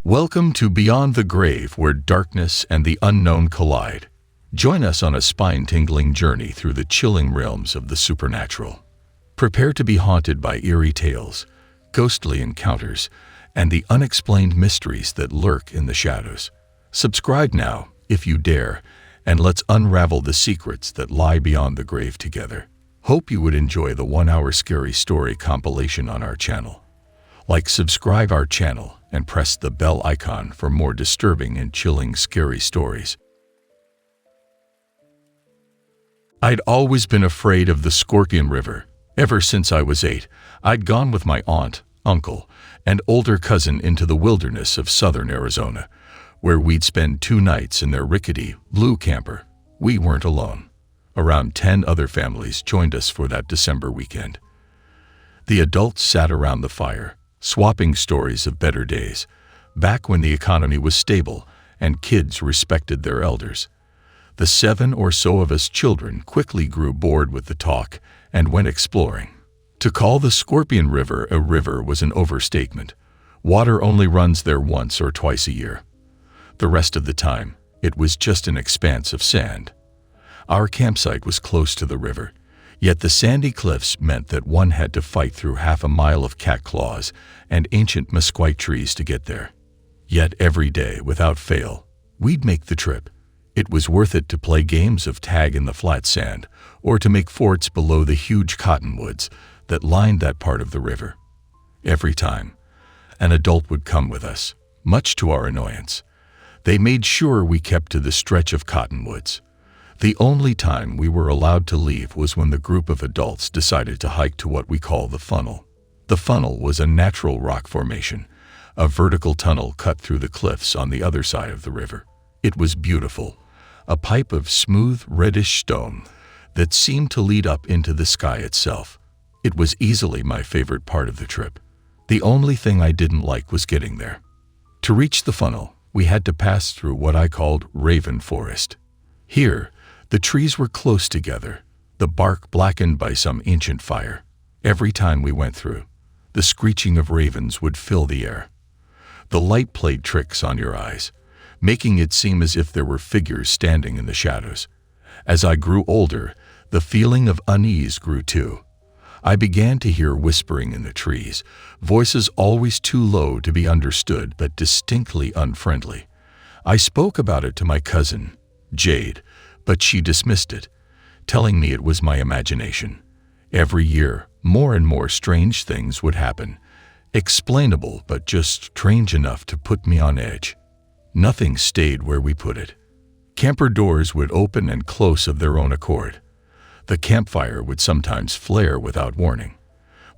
Welcome to Beyond the Grave, where darkness and the unknown collide. Join us on a spine-tingling journey through the chilling realms of the supernatural. Prepare to be haunted by eerie tales, ghostly encounters, and the unexplained mysteries that lurk in the shadows. Subscribe now, if you dare, and let's unravel the secrets that lie beyond the grave together. Hope you would enjoy the 1-hour scary story compilation on our channel. Subscribe our channel, and press the bell icon for more disturbing and chilling scary stories. I'd always been afraid of the Scorpion River. Ever since I was 8, I'd gone with my aunt, uncle, and older cousin into the wilderness of southern Arizona, where we'd spend 2 nights in their rickety, blue camper. We weren't alone. Around 10 other families joined us for that December weekend. The adults sat around the fire, swapping stories of better days, back when the economy was stable and kids respected their elders. The 7 or so of us children quickly grew bored with the talk and went exploring. To call the Scorpion River a river was an overstatement. Water only runs there once or twice a year. The rest of the time, it was just an expanse of sand. Our campsite was close to the river, yet the sandy cliffs meant that one had to fight through half a mile of cat claws and ancient mesquite trees to get there. Yet every day, without fail, we'd make the trip. It was worth it to play games of tag in the flat sand or to make forts below the huge cottonwoods that lined that part of the river. Every time, an adult would come with us, much to our annoyance. They made sure we kept to the stretch of cottonwoods. The only time we were allowed to leave was when the group of adults decided to hike to what we call the funnel. The funnel was a natural rock formation, a vertical tunnel cut through the cliffs on the other side of the river. It was beautiful, a pipe of smooth, reddish stone that seemed to lead up into the sky itself. It was easily my favorite part of the trip. The only thing I didn't like was getting there. To reach the funnel, we had to pass through what I called Raven Forest. Here, the trees were close together, the bark blackened by some ancient fire. Every time we went through, the screeching of ravens would fill the air. The light played tricks on your eyes, making it seem as if there were figures standing in the shadows. As I grew older, the feeling of unease grew too. I began to hear whispering in the trees, voices always too low to be understood but distinctly unfriendly. I spoke about it to my cousin, Jade, but she dismissed it, telling me it was my imagination. Every year, more and more strange things would happen, explainable but just strange enough to put me on edge. Nothing stayed where we put it. Camper doors would open and close of their own accord. The campfire would sometimes flare without warning.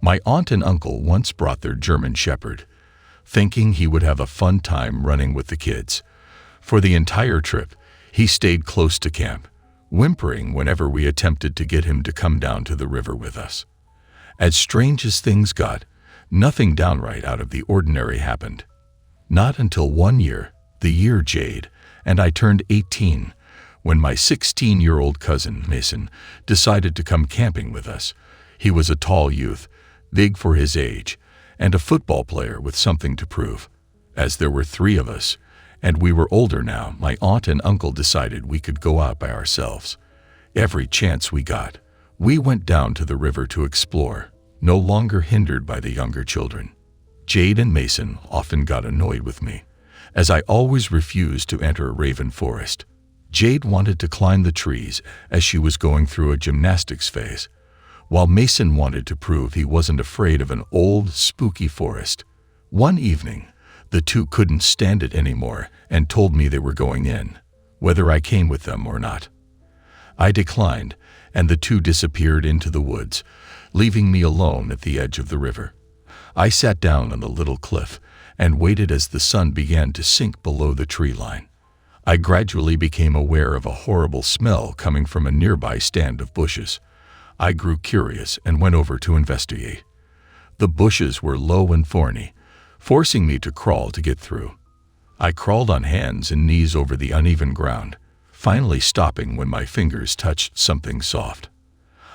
My aunt and uncle once brought their German Shepherd, thinking he would have a fun time running with the kids. For the entire trip, he stayed close to camp, whimpering whenever we attempted to get him to come down to the river with us. As strange as things got, nothing downright out of the ordinary happened. Not until one year, the year Jade, and I turned 18, when my 16-year-old cousin, Mason, decided to come camping with us. He was a tall youth, big for his age, and a football player with something to prove. As there were 3 of us, and we were older now, my aunt and uncle decided we could go out by ourselves. Every chance we got, we went down to the river to explore, no longer hindered by the younger children. Jade and Mason often got annoyed with me, as I always refused to enter Raven Forest. Jade wanted to climb the trees as she was going through a gymnastics phase, while Mason wanted to prove he wasn't afraid of an old, spooky forest. One evening, the 2 couldn't stand it anymore and told me they were going in, whether I came with them or not. I declined, and the 2 disappeared into the woods, leaving me alone at the edge of the river. I sat down on the little cliff and waited as the sun began to sink below the tree line. I gradually became aware of a horrible smell coming from a nearby stand of bushes. I grew curious and went over to investigate. The bushes were low and thorny, forcing me to crawl to get through. I crawled on hands and knees over the uneven ground, finally stopping when my fingers touched something soft.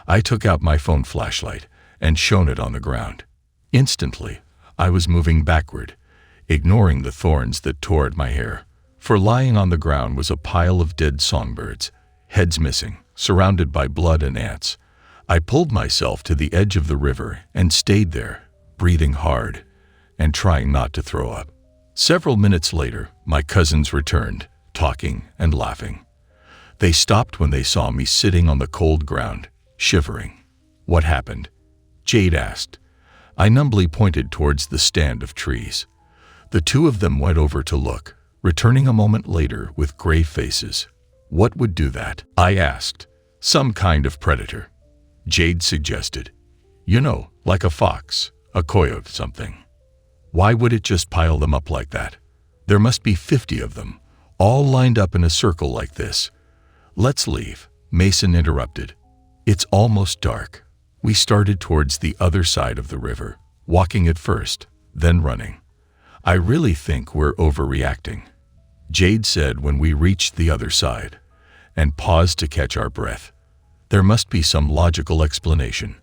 I took out my phone flashlight and shone it on the ground. Instantly, I was moving backward. ignoring the thorns that tore at my hair. For lying on the ground was a pile of dead songbirds, heads missing, surrounded by blood and ants. I pulled myself to the edge of the river and stayed there, breathing hard and trying not to throw up. Several minutes later, my cousins returned, talking and laughing. They stopped when they saw me sitting on the cold ground, shivering. "What happened?" Jade asked. I numbly pointed towards the stand of trees. The two of them went over to look, returning a moment later with gray faces. "What would do that?" I asked. "Some kind of predator," Jade suggested. "You know, like a fox, a coyote, something." "Why would it just pile them up like that? There must be 50 of them, all lined up in a circle like this." "Let's leave," Mason interrupted. "It's almost dark." We started towards the other side of the river, walking at first, then running. "I really think we're overreacting," Jade said when we reached the other side, and paused to catch our breath. "There must be some logical explanation.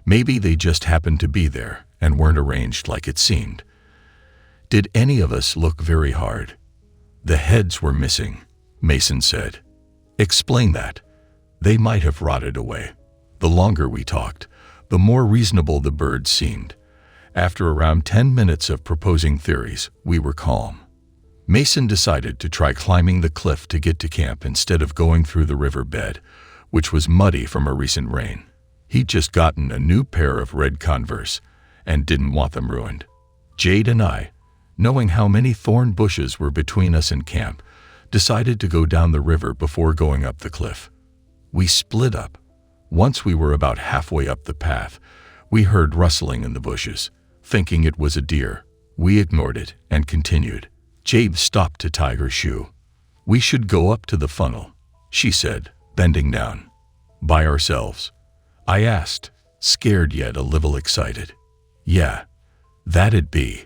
Maybe they just happened to be there and weren't arranged like it seemed." "Did any of us look very hard?" "The heads were missing," Mason said. "Explain that." "They might have rotted away." The longer we talked, the more reasonable the birds seemed. After around 10 minutes of proposing theories, we were calm. Mason decided to try climbing the cliff to get to camp instead of going through the river bed, which was muddy from a recent rain. He'd just gotten a new pair of red Converse and didn't want them ruined. Jade and I, knowing how many thorn bushes were between us and camp, decided to go down the river before going up the cliff. We split up. Once we were about halfway up the path, we heard rustling in the bushes. Thinking it was a deer, we ignored it and continued. Jade stopped to tie her shoe. "We should go up to the funnel," she said, bending down. "By ourselves?" I asked, scared yet a little excited. "Yeah, that'd be."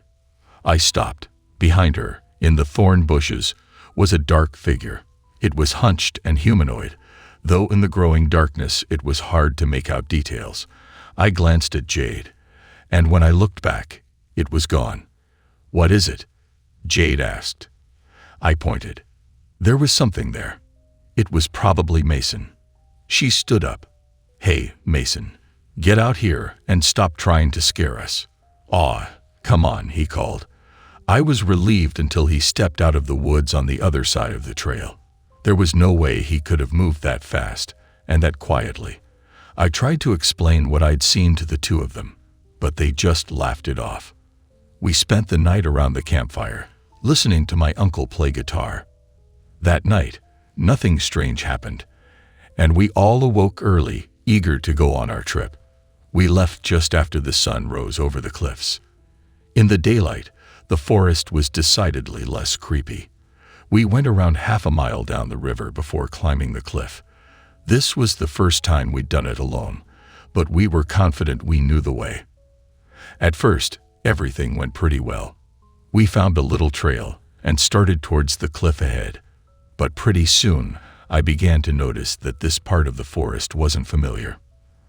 I stopped. Behind her, in the thorn bushes, was a dark figure. It was hunched and humanoid, though in the growing darkness it was hard to make out details. I glanced at Jade, and when I looked back, it was gone. "What is it?" Jade asked. I pointed. There was something there. It was probably Mason. She stood up. "Hey, Mason, get out here and stop trying to scare us." "Aw, come on," he called. I was relieved until he stepped out of the woods on the other side of the trail. There was no way he could have moved that fast and that quietly. I tried to explain what I'd seen to the two of them, but they just laughed it off. We spent the night around the campfire, listening to my uncle play guitar. That night, nothing strange happened, and we all awoke early, eager to go on our trip. We left just after the sun rose over the cliffs. In the daylight, the forest was decidedly less creepy. We went around half a mile down the river before climbing the cliff. This was the first time we'd done it alone, but we were confident we knew the way. At first, everything went pretty well. We found a little trail and started towards the cliff ahead. But pretty soon, I began to notice that this part of the forest wasn't familiar.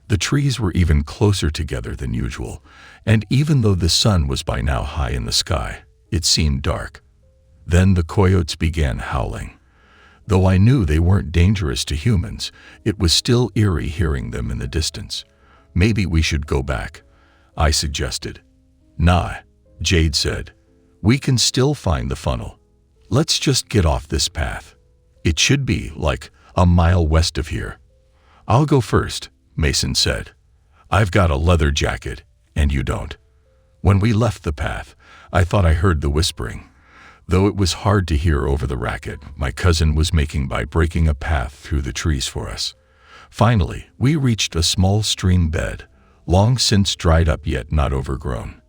The trees were even closer together than usual, and even though the sun was by now high in the sky, it seemed dark. Then the coyotes began howling. Though I knew they weren't dangerous to humans, it was still eerie hearing them in the distance. "Maybe we should go back," I suggested. "Nah," Jade said. "We can still find the funnel. Let's just get off this path. It should be like a mile west of here." "I'll go first," Mason said. "I've got a leather jacket, and you don't." When we left the path, I thought I heard the whispering, though it was hard to hear over the racket my cousin was making by breaking a path through the trees for us. Finally, we reached a small stream bed, long since dried up yet not overgrown.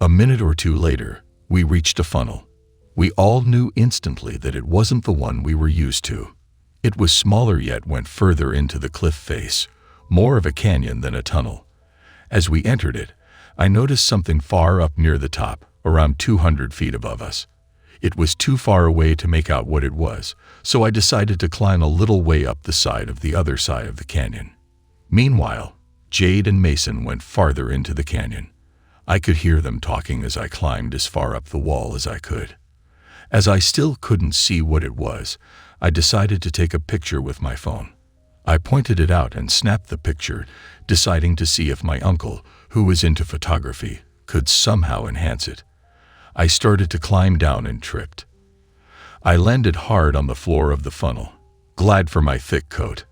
A minute or two later, we reached a funnel. We all knew instantly that it wasn't the one we were used to. It was smaller yet went further into the cliff face, more of a canyon than a tunnel. As we entered it, I noticed something far up near the top, around 200 feet above us. It was too far away to make out what it was, so I decided to climb a little way up the side of the other side of the canyon. Meanwhile, Jade and Mason went farther into the canyon. I could hear them talking as I climbed as far up the wall as I could. As I still couldn't see what it was, I decided to take a picture with my phone. I pointed it out and snapped the picture, deciding to see if my uncle, who was into photography, could somehow enhance it. I started to climb down and tripped. I landed hard on the floor of the funnel, glad for my thick coat.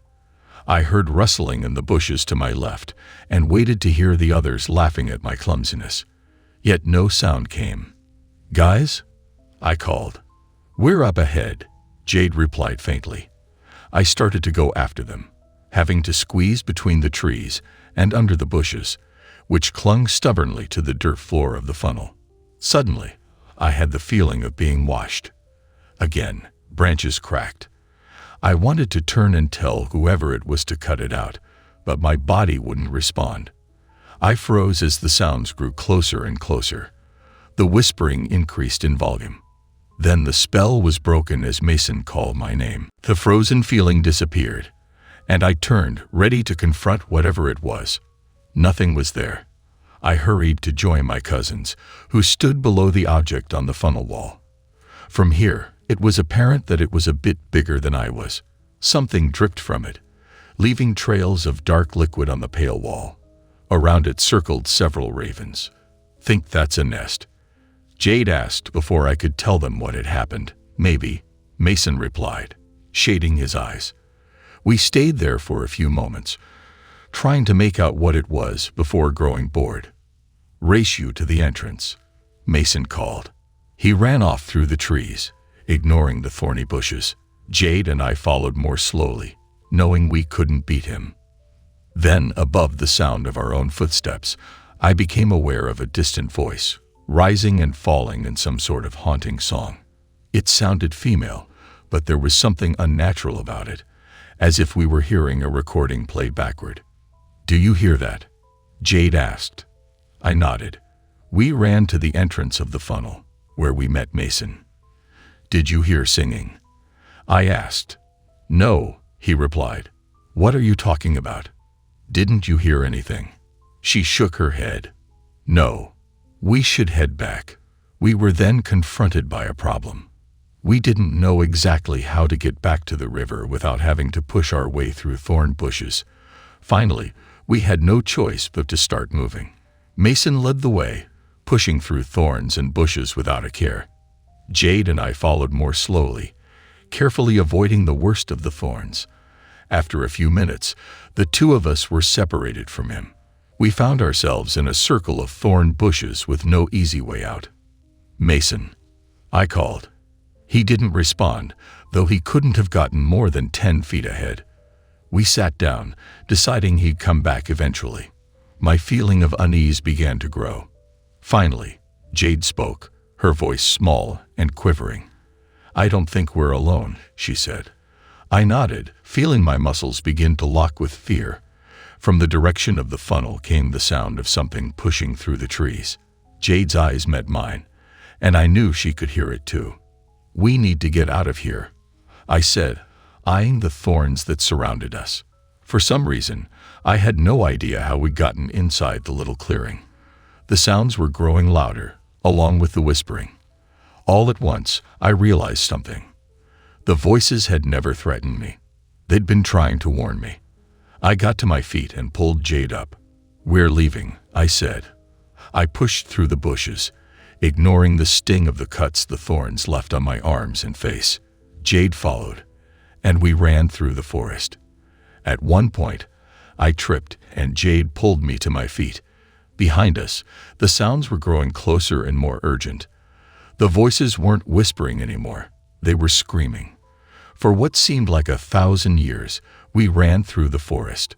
I heard rustling in the bushes to my left and waited to hear the others laughing at my clumsiness. Yet no sound came. "Guys?" I called. "We're up ahead," Jade replied faintly. I started to go after them, having to squeeze between the trees and under the bushes, which clung stubbornly to the dirt floor of the funnel. Suddenly, I had the feeling of being washed. Again, branches cracked. I wanted to turn and tell whoever it was to cut it out, but my body wouldn't respond. I froze as the sounds grew closer and closer. The whispering increased in volume. Then the spell was broken as Mason called my name. The frozen feeling disappeared, and I turned, ready to confront whatever it was. Nothing was there. I hurried to join my cousins, who stood below the object on the funnel wall. From here, it was apparent that it was a bit bigger than I was. Something dripped from it, leaving trails of dark liquid on the pale wall. Around it circled several ravens. "Think that's a nest?" Jade asked before I could tell them what had happened. "Maybe," Mason replied, shading his eyes. We stayed there for a few moments, trying to make out what it was before growing bored. "Race you to the entrance," Mason called. He ran off through the trees, ignoring the thorny bushes. Jade and I followed more slowly, knowing we couldn't beat him. Then, above the sound of our own footsteps, I became aware of a distant voice, rising and falling in some sort of haunting song. It sounded female, but there was something unnatural about it, as if we were hearing a recording played backward. "Do you hear that?" Jade asked. I nodded. We ran to the entrance of the funnel, where we met Mason. "Did you hear singing?" I asked. "No," he replied. "What are you talking about? Didn't you hear anything?" She shook her head. "No. We should head back." We were then confronted by a problem. We didn't know exactly how to get back to the river without having to push our way through thorn bushes. Finally, we had no choice but to start moving. Mason led the way, pushing through thorns and bushes without a care. Jade and I followed more slowly, carefully avoiding the worst of the thorns. After a few minutes, the two of us were separated from him. We found ourselves in a circle of thorn bushes with no easy way out. "Mason," I called. He didn't respond, though he couldn't have gotten more than 10 feet ahead. We sat down, deciding he'd come back eventually. My feeling of unease began to grow. Finally, Jade spoke, her voice small and quivering. "I don't think we're alone," she said. I nodded, feeling my muscles begin to lock with fear. From the direction of the funnel came the sound of something pushing through the trees. Jade's eyes met mine, and I knew she could hear it too. "We need to get out of here," I said, eyeing the thorns that surrounded us. For some reason, I had no idea how we'd gotten inside the little clearing. The sounds were growing louder, along with the whispering. All at once, I realized something. The voices had never threatened me. They'd been trying to warn me. I got to my feet and pulled Jade up. "We're leaving," I said. I pushed through the bushes, ignoring the sting of the cuts the thorns left on my arms and face. Jade followed, and we ran through the forest. At one point, I tripped and Jade pulled me to my feet. Behind us, the sounds were growing closer and more urgent. The voices weren't whispering anymore. They were screaming. For what seemed like 1,000 years, we ran through the forest.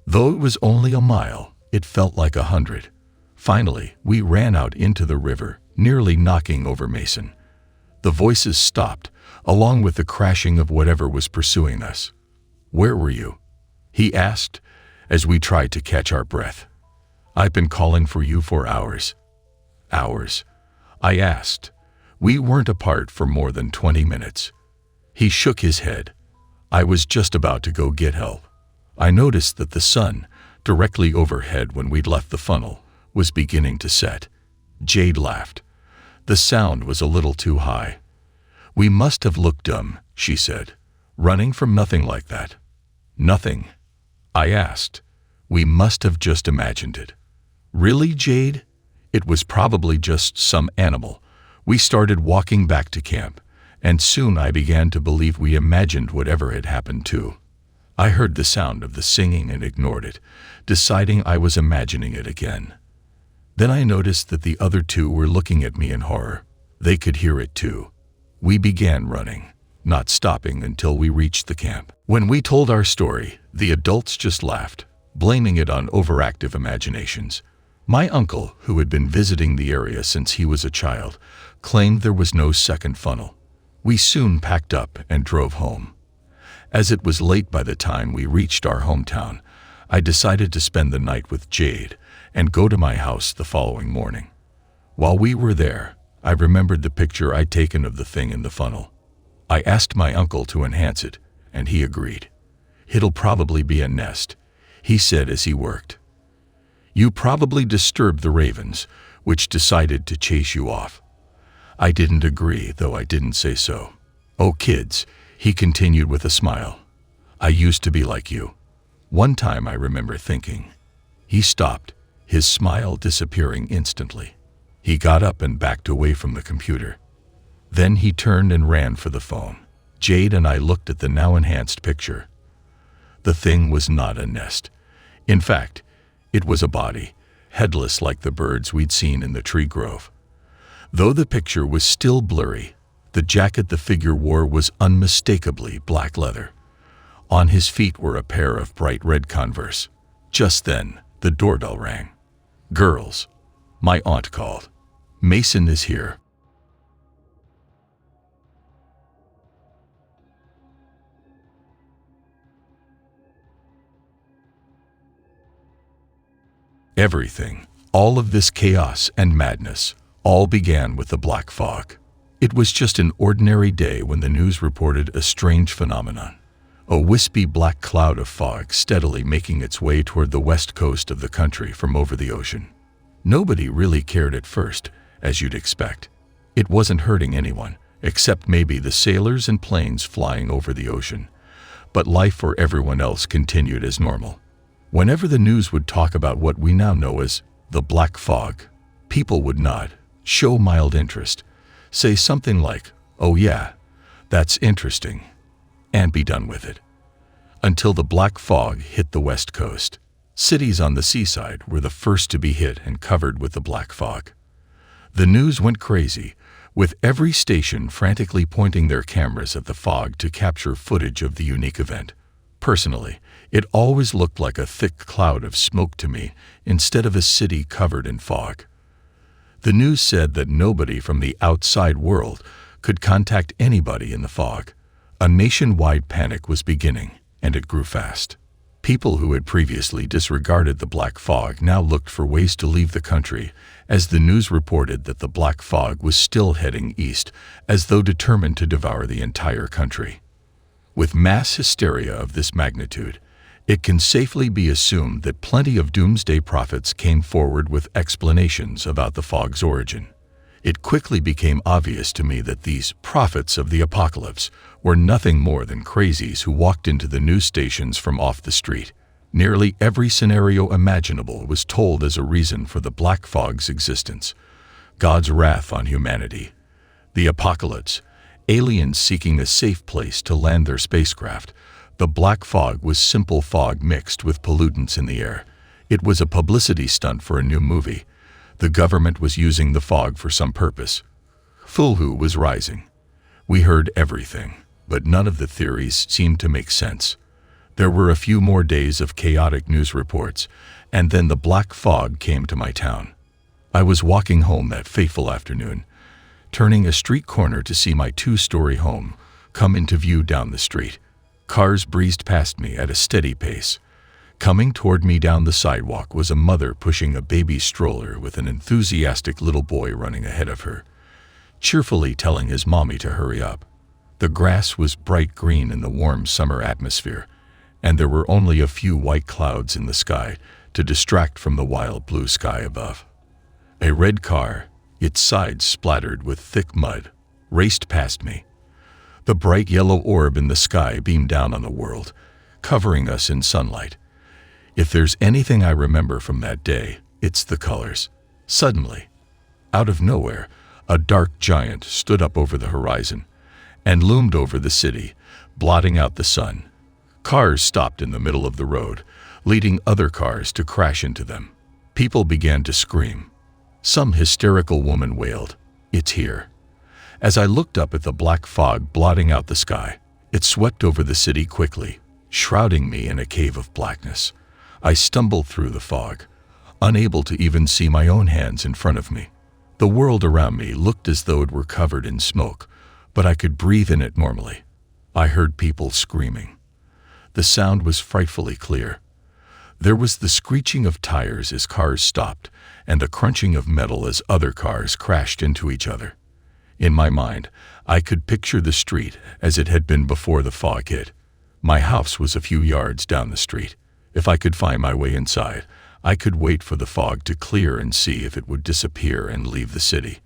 Though it was only a mile, it felt like 100. Finally, we ran out into the river, nearly knocking over Mason. The voices stopped, along with the crashing of whatever was pursuing us. "Where were you?" he asked, as we tried to catch our breath. "I've been calling for you for hours." "Hours?" I asked. We weren't apart for more than 20 minutes. He shook his head. "I was just about to go get help. I noticed that the sun, directly overhead when we'd left the funnel, was beginning to set. Jade laughed. The sound was a little too high. "We must have looked dumb," she said, "running from nothing like that." "Nothing?" I asked. "We must have just imagined it." "Really, Jade? It was probably just some animal." We started walking back to camp, and soon I began to believe we imagined whatever had happened too. I heard the sound of the singing and ignored it, deciding I was imagining it again. Then I noticed that the other two were looking at me in horror. They could hear it too. We began running, not stopping until we reached the camp. When we told our story, the adults just laughed, blaming it on overactive imaginations. My uncle, who had been visiting the area since he was a child, claimed there was no second funnel. We soon packed up and drove home. As it was late by the time we reached our hometown, I decided to spend the night with Jade and go to my house the following morning. While we were there, I remembered the picture I'd taken of the thing in the funnel. I asked my uncle to enhance it, and he agreed. "It'll probably be a nest," he said as he worked. "You probably disturbed the ravens, which decided to chase you off." I didn't agree, though I didn't say so. "Oh, kids," he continued with a smile. "I used to be like you." One time I remember thinking. He stopped, his smile disappearing instantly. He got up and backed away from the computer. Then he turned and ran for the phone. Jade and I looked at the now enhanced picture. The thing was not a nest. In fact, it was a body, headless like the birds we'd seen in the tree grove. Though the picture was still blurry, the jacket the figure wore was unmistakably black leather. On his feet were a pair of bright red Converse. Just then, the doorbell rang. "Girls," my aunt called. "Mason is here." Everything, all of this chaos and madness, all began with the black fog. It was just an ordinary day when the news reported a strange phenomenon. A wispy black cloud of fog steadily making its way toward the west coast of the country from over the ocean. Nobody really cared at first, as you'd expect. It wasn't hurting anyone, except maybe the sailors and planes flying over the ocean. But life for everyone else continued as normal. Whenever the news would talk about what we now know as the black fog, people would nod, show mild interest, say something like, "Oh yeah, that's interesting," and be done with it. Until the black fog hit the west coast. Cities on the seaside were the first to be hit and covered with the black fog. The news went crazy, with every station frantically pointing their cameras at the fog to capture footage of the unique event. Personally, it always looked like a thick cloud of smoke to me instead of a city covered in fog. The news said that nobody from the outside world could contact anybody in the fog. A nationwide panic was beginning, and it grew fast. People who had previously disregarded the black fog now looked for ways to leave the country, as the news reported that the black fog was still heading east, as though determined to devour the entire country. With mass hysteria of this magnitude, it can safely be assumed that plenty of doomsday prophets came forward with explanations about the fog's origin. It quickly became obvious to me that these prophets of the apocalypse were nothing more than crazies who walked into the news stations from off the street. Nearly every scenario imaginable was told as a reason for the black fog's existence. God's wrath on humanity, the apocalypse, aliens seeking a safe place to land their spacecraft. The black fog was simple fog mixed with pollutants in the air. It was a publicity stunt for a new movie. The government was using the fog for some purpose. Fulhu was rising. We heard everything, but none of the theories seemed to make sense. There were a few more days of chaotic news reports, and then the black fog came to my town. I was walking home that fateful afternoon, turning a street corner to see my two-story home come into view down the street. Cars breezed past me at a steady pace. Coming toward me down the sidewalk was a mother pushing a baby stroller with an enthusiastic little boy running ahead of her, cheerfully telling his mommy to hurry up. The grass was bright green in the warm summer atmosphere, and there were only a few white clouds in the sky to distract from the wild blue sky above. A red car, its sides splattered with thick mud, raced past me. The bright yellow orb in the sky beamed down on the world, covering us in sunlight. If there's anything I remember from that day, it's the colors. Suddenly, out of nowhere, a dark giant stood up over the horizon and loomed over the city, blotting out the sun. Cars stopped in the middle of the road, leading other cars to crash into them. People began to scream. Some hysterical woman wailed, "It's here." As I looked up at the black fog blotting out the sky, it swept over the city quickly, shrouding me in a cave of blackness. I stumbled through the fog, unable to even see my own hands in front of me. The world around me looked as though it were covered in smoke, but I could breathe in it normally. I heard people screaming. The sound was frightfully clear. There was the screeching of tires as cars stopped, and the crunching of metal as other cars crashed into each other. In my mind, I could picture the street as it had been before the fog hit. My house was a few yards down the street. If I could find my way inside, I could wait for the fog to clear and see if it would disappear and leave the city.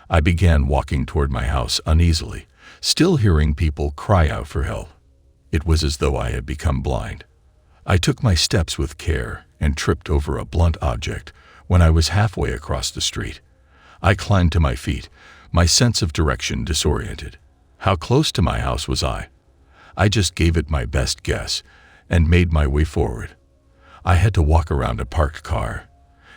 I began walking toward my house uneasily, still hearing people cry out for help. It was as though I had become blind. I took my steps with care and tripped over a blunt object when I was halfway across the street. I climbed to my feet, my sense of direction disoriented. How close to my house was I? I just gave it my best guess and made my way forward. I had to walk around a parked car,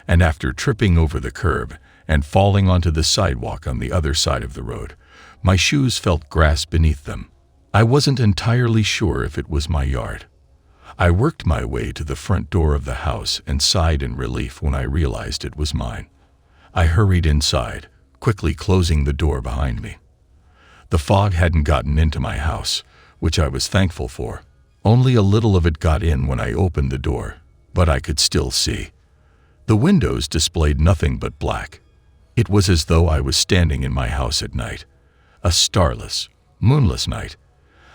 and after tripping over the curb and falling onto the sidewalk on the other side of the road, my shoes felt grass beneath them. I wasn't entirely sure if it was my yard. I worked my way to the front door of the house and sighed in relief when I realized it was mine. I hurried inside, quickly closing the door behind me. The fog hadn't gotten into my house, which I was thankful for. Only a little of it got in when I opened the door, but I could still see. The windows displayed nothing but black. It was as though I was standing in my house at night, a starless, moonless night.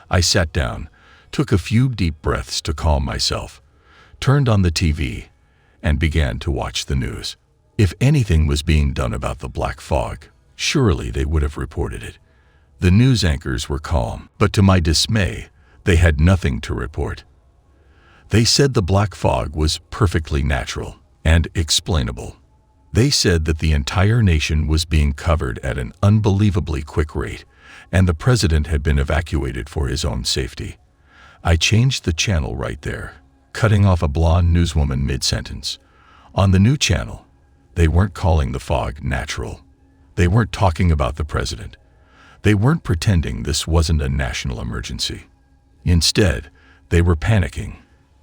I sat down, took a few deep breaths to calm myself, turned on the TV, and began to watch the news. If anything was being done about the black fog, surely they would have reported it. The news anchors were calm, but to my dismay, they had nothing to report. They said the black fog was perfectly natural and explainable. They said that the entire nation was being covered at an unbelievably quick rate, and the president had been evacuated for his own safety. I changed the channel right there, cutting off a blonde newswoman mid-sentence. On the new channel, they weren't calling the fog natural. They weren't talking about the president. They weren't pretending this wasn't a national emergency. Instead, they were panicking.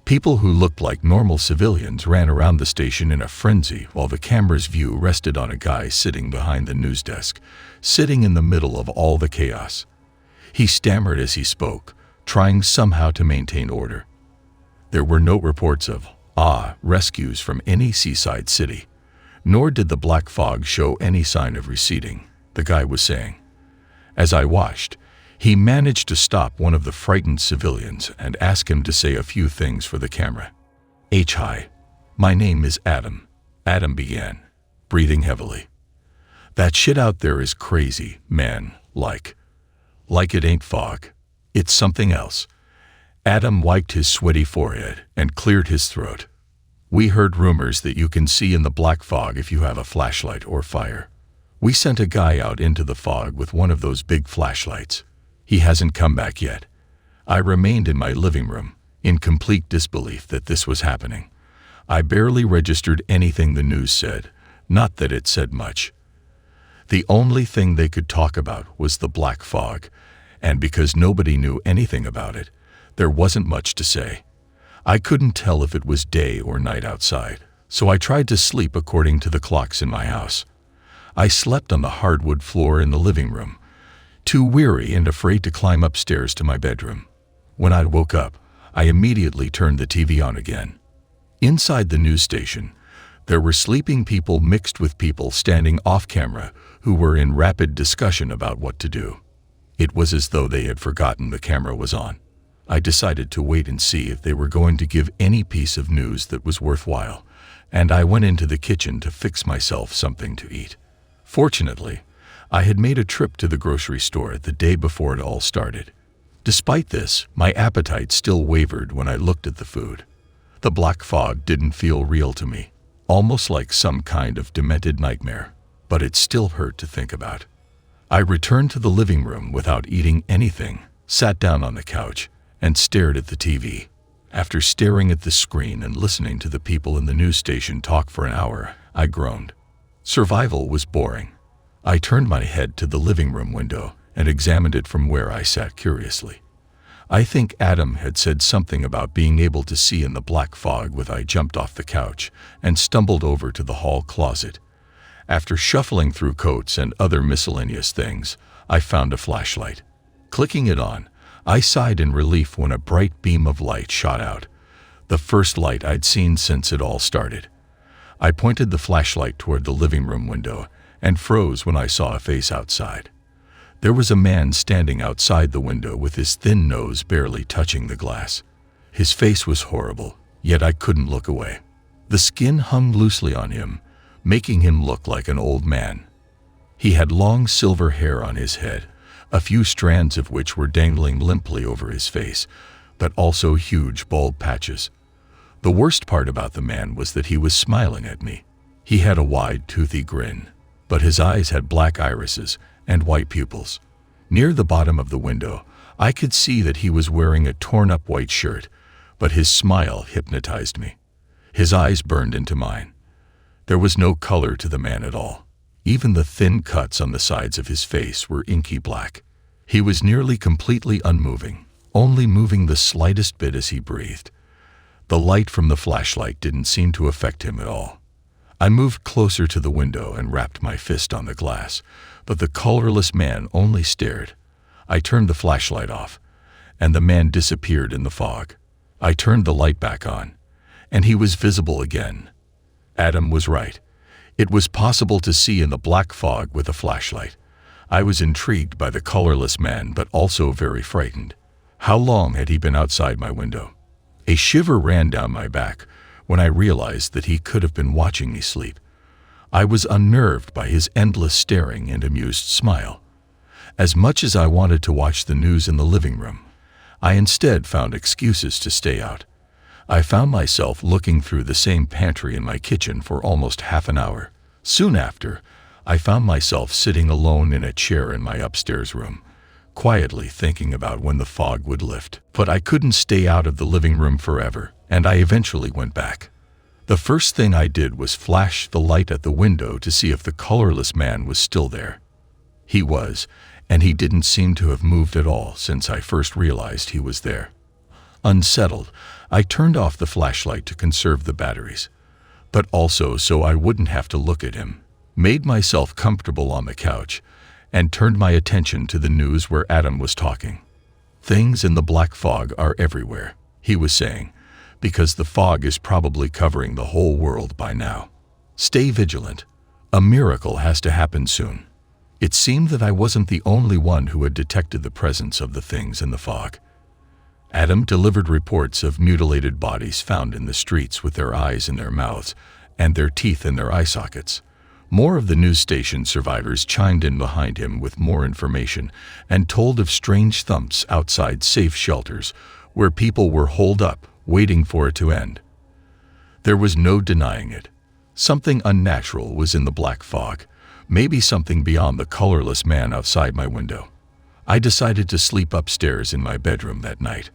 People who looked like normal civilians ran around the station in a frenzy while the camera's view rested on a guy sitting behind the news desk, sitting in the middle of all the chaos. He stammered as he spoke, trying somehow to maintain order. There were no reports of rescues from any seaside city, nor did the black fog show any sign of receding, the guy was saying. As I watched, he managed to stop one of the frightened civilians and ask him to say a few things for the camera. "Hi, my name is Adam," Adam began, breathing heavily. "That shit out there is crazy, man, like it ain't fog. It's something else." Adam wiped his sweaty forehead and cleared his throat. "We heard rumors that you can see in the black fog if you have a flashlight or fire. We sent a guy out into the fog with one of those big flashlights. He hasn't come back yet." I remained in my living room, in complete disbelief that this was happening. I barely registered anything the news said, not that it said much. The only thing they could talk about was the black fog, and because nobody knew anything about it, there wasn't much to say. I couldn't tell if it was day or night outside, so I tried to sleep according to the clocks in my house. I slept on the hardwood floor in the living room, too weary and afraid to climb upstairs to my bedroom. When I woke up, I immediately turned the TV on again. Inside the news station, there were sleeping people mixed with people standing off camera who were in rapid discussion about what to do. It was as though they had forgotten the camera was on. I decided to wait and see if they were going to give any piece of news that was worthwhile, and I went into the kitchen to fix myself something to eat. Fortunately, I had made a trip to the grocery store the day before it all started. Despite this, my appetite still wavered when I looked at the food. The black fog didn't feel real to me, almost like some kind of demented nightmare, but it still hurt to think about. I returned to the living room without eating anything, sat down on the couch, and stared at the TV. After staring at the screen and listening to the people in the news station talk for an hour, I groaned. Survival was boring. I turned my head to the living room window and examined it from where I sat curiously. I think Adam had said something about being able to see in the black fog when I jumped off the couch and stumbled over to the hall closet. After shuffling through coats and other miscellaneous things, I found a flashlight. Clicking it on, I sighed in relief when a bright beam of light shot out, the first light I'd seen since it all started. I pointed the flashlight toward the living room window and froze when I saw a face outside. There was a man standing outside the window with his thin nose barely touching the glass. His face was horrible, yet I couldn't look away. The skin hung loosely on him, making him look like an old man. He had long silver hair on his head, a few strands of which were dangling limply over his face, but also huge bald patches. The worst part about the man was that he was smiling at me. He had a wide, toothy grin, but his eyes had black irises and white pupils. Near the bottom of the window, I could see that he was wearing a torn-up white shirt, but his smile hypnotized me. His eyes burned into mine. There was no color to the man at all. Even the thin cuts on the sides of his face were inky black. He was nearly completely unmoving, only moving the slightest bit as he breathed. The light from the flashlight didn't seem to affect him at all. I moved closer to the window and rapped my fist on the glass, but the colorless man only stared. I turned the flashlight off, and the man disappeared in the fog. I turned the light back on, and he was visible again. Adam was right. It was possible to see in the black fog with a flashlight. I was intrigued by the colorless man, but also very frightened. How long had he been outside my window? A shiver ran down my back when I realized that he could have been watching me sleep. I was unnerved by his endless staring and amused smile. As much as I wanted to watch the news in the living room, I instead found excuses to stay out. I found myself looking through the same pantry in my kitchen for almost half an hour. Soon after, I found myself sitting alone in a chair in my upstairs room, quietly thinking about when the fog would lift. But I couldn't stay out of the living room forever, and I eventually went back. The first thing I did was flash the light at the window to see if the colorless man was still there. He was, and he didn't seem to have moved at all since I first realized he was there. Unsettled, I turned off the flashlight to conserve the batteries, but also so I wouldn't have to look at him, made myself comfortable on the couch, and turned my attention to the news where Adam was talking. "Things in the black fog are everywhere," he was saying, "because the fog is probably covering the whole world by now. Stay vigilant. A miracle has to happen soon." It seemed that I wasn't the only one who had detected the presence of the things in the fog. Adam delivered reports of mutilated bodies found in the streets with their eyes in their mouths and their teeth in their eye sockets. More of the news station survivors chimed in behind him with more information and told of strange thumps outside safe shelters where people were holed up, waiting for it to end. There was no denying it. Something unnatural was in the black fog, maybe something beyond the colorless man outside my window. I decided to sleep upstairs in my bedroom that night.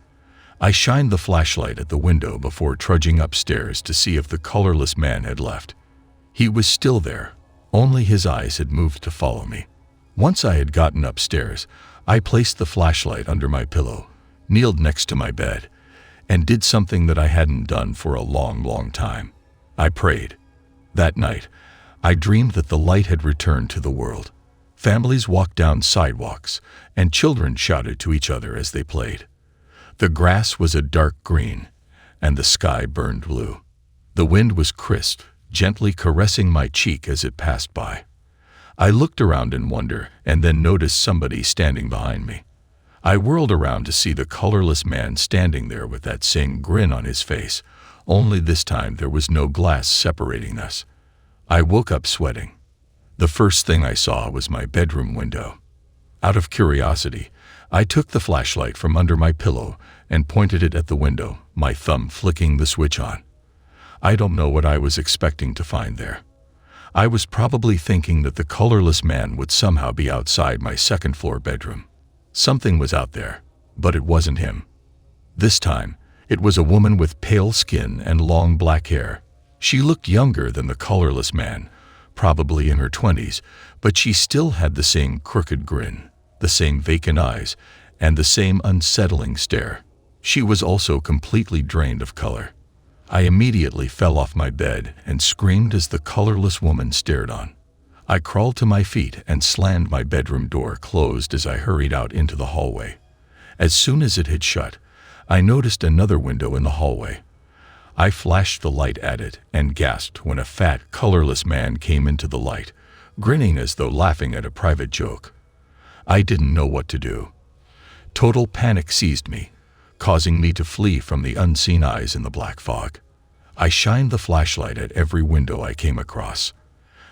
I shined the flashlight at the window before trudging upstairs to see if the colorless man had left. He was still there, only his eyes had moved to follow me. Once I had gotten upstairs, I placed the flashlight under my pillow, kneeled next to my bed, and did something that I hadn't done for a long, long time. I prayed. That night, I dreamed that the light had returned to the world. Families walked down sidewalks, and children shouted to each other as they played. The grass was a dark green, and the sky burned blue. The wind was crisp, gently caressing my cheek as it passed by. I looked around in wonder and then noticed somebody standing behind me. I whirled around to see the colorless man standing there with that same grin on his face, only this time there was no glass separating us. I woke up sweating. The first thing I saw was my bedroom window. Out of curiosity, I took the flashlight from under my pillow and pointed it at the window, my thumb flicking the switch on. I don't know what I was expecting to find there. I was probably thinking that the colorless man would somehow be outside my second-floor bedroom. Something was out there, but it wasn't him. This time, it was a woman with pale skin and long black hair. She looked younger than the colorless man, probably in her 20s, but she still had the same crooked grin, the same vacant eyes, and the same unsettling stare. She was also completely drained of color. I immediately fell off my bed and screamed as the colorless woman stared on. I crawled to my feet and slammed my bedroom door closed as I hurried out into the hallway. As soon as it had shut, I noticed another window in the hallway. I flashed the light at it and gasped when a fat, colorless man came into the light, grinning as though laughing at a private joke. I didn't know what to do. Total panic seized me, causing me to flee from the unseen eyes in the black fog. I shined the flashlight at every window I came across.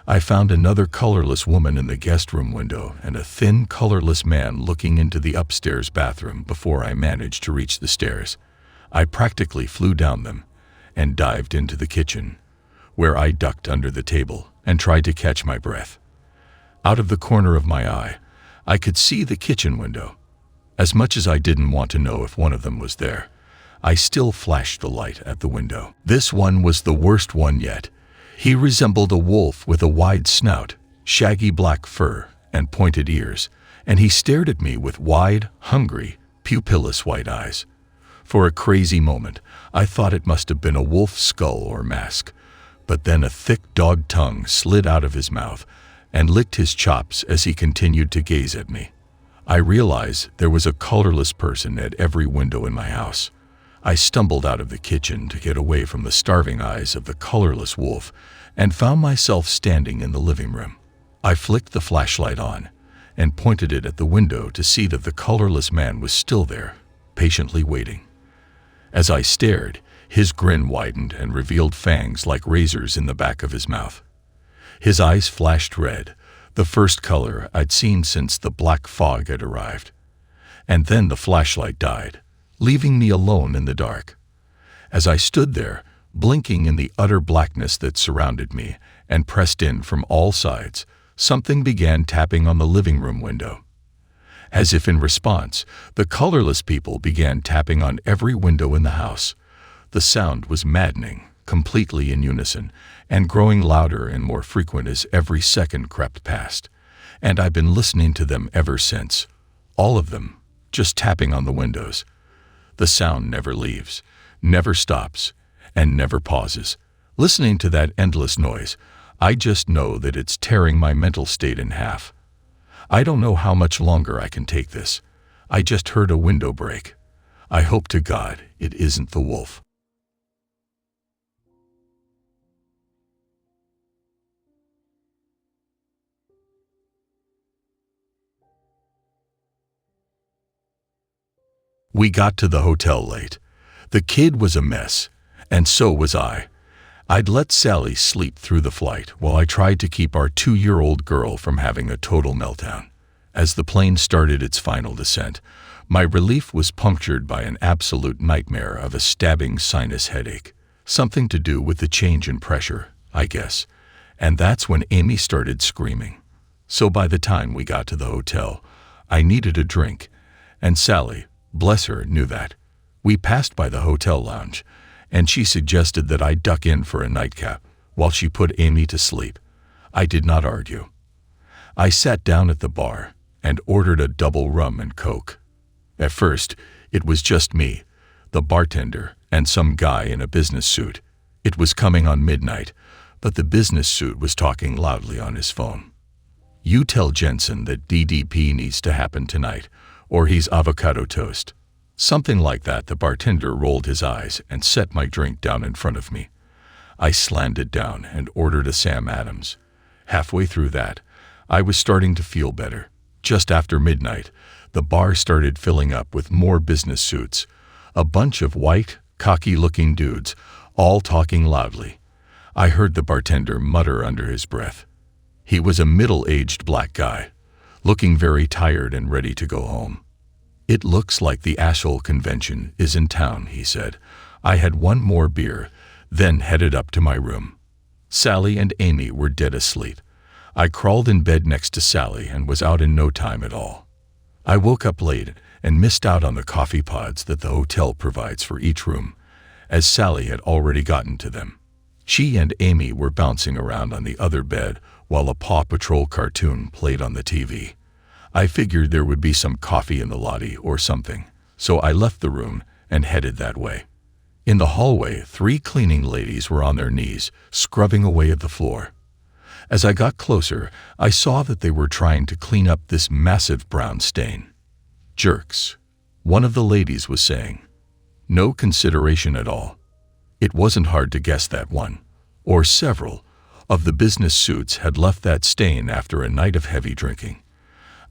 I found another colorless woman in the guest room window and a thin, colorless man looking into the upstairs bathroom before I managed to reach the stairs. I practically flew down them and dived into the kitchen, where I ducked under the table and tried to catch my breath. Out of the corner of my eye, I could see the kitchen window. As much as I didn't want to know if one of them was there, I still flashed the light at the window. This one was the worst one yet. He resembled a wolf with a wide snout, shaggy black fur, and pointed ears, and he stared at me with wide, hungry, pupilless white eyes. For a crazy moment, I thought it must have been a wolf's skull or mask, but then a thick dog tongue slid out of his mouth and licked his chops as he continued to gaze at me. I realized there was a colorless person at every window in my house. I stumbled out of the kitchen to get away from the starving eyes of the colorless wolf and found myself standing in the living room. I flicked the flashlight on and pointed it at the window to see that the colorless man was still there, patiently waiting. As I stared, his grin widened and revealed fangs like razors in the back of his mouth. His eyes flashed red, the first color I'd seen since the black fog had arrived. And then the flashlight died, leaving me alone in the dark. As I stood there, blinking in the utter blackness that surrounded me and pressed in from all sides, something began tapping on the living room window. As if in response, the colorless people began tapping on every window in the house. The sound was maddening, completely in unison, and growing louder and more frequent as every second crept past. And I've been listening to them ever since. All of them, just tapping on the windows. The sound never leaves, never stops, and never pauses. Listening to that endless noise, I just know that it's tearing my mental state in half. I don't know how much longer I can take this. I just heard a window break. I hope to God it isn't the wolf. We got to the hotel late. The kid was a mess, and so was I. I'd let Sally sleep through the flight while I tried to keep our 2-year-old girl from having a total meltdown. As the plane started its final descent, my relief was punctured by an absolute nightmare of a stabbing sinus headache. Something to do with the change in pressure, I guess. And that's when Amy started screaming. So by the time we got to the hotel, I needed a drink, and Sally, bless her, knew that. We passed by the hotel lounge, and she suggested that I duck in for a nightcap while she put Amy to sleep. I did not argue. I sat down at the bar and ordered a double rum and coke. At first, it was just me, the bartender, and some guy in a business suit. It was coming on midnight, but the business suit was talking loudly on his phone. "You tell Jensen that DDP needs to happen tonight, or he's avocado toast." Something like that. The bartender rolled his eyes and set my drink down in front of me. I slammed it down and ordered a Sam Adams. Halfway through that, I was starting to feel better. Just after midnight, the bar started filling up with more business suits, a bunch of white, cocky-looking dudes, all talking loudly. I heard the bartender mutter under his breath. He was a middle-aged black guy, looking very tired and ready to go home. "It looks like the asshole convention is in town," he said. I had one more beer, then headed up to my room. Sally and Amy were dead asleep. I crawled in bed next to Sally and was out in no time at all. I woke up late and missed out on the coffee pods that the hotel provides for each room, as Sally had already gotten to them. She and Amy were bouncing around on the other bed while a Paw Patrol cartoon played on the TV. I figured there would be some coffee in the lobby or something, so I left the room and headed that way. In the hallway, 3 cleaning ladies were on their knees, scrubbing away at the floor. As I got closer, I saw that they were trying to clean up this massive brown stain. "Jerks," one of the ladies was saying. No consideration at all. It wasn't hard to guess that one, or several, of the business suits had left that stain after a night of heavy drinking.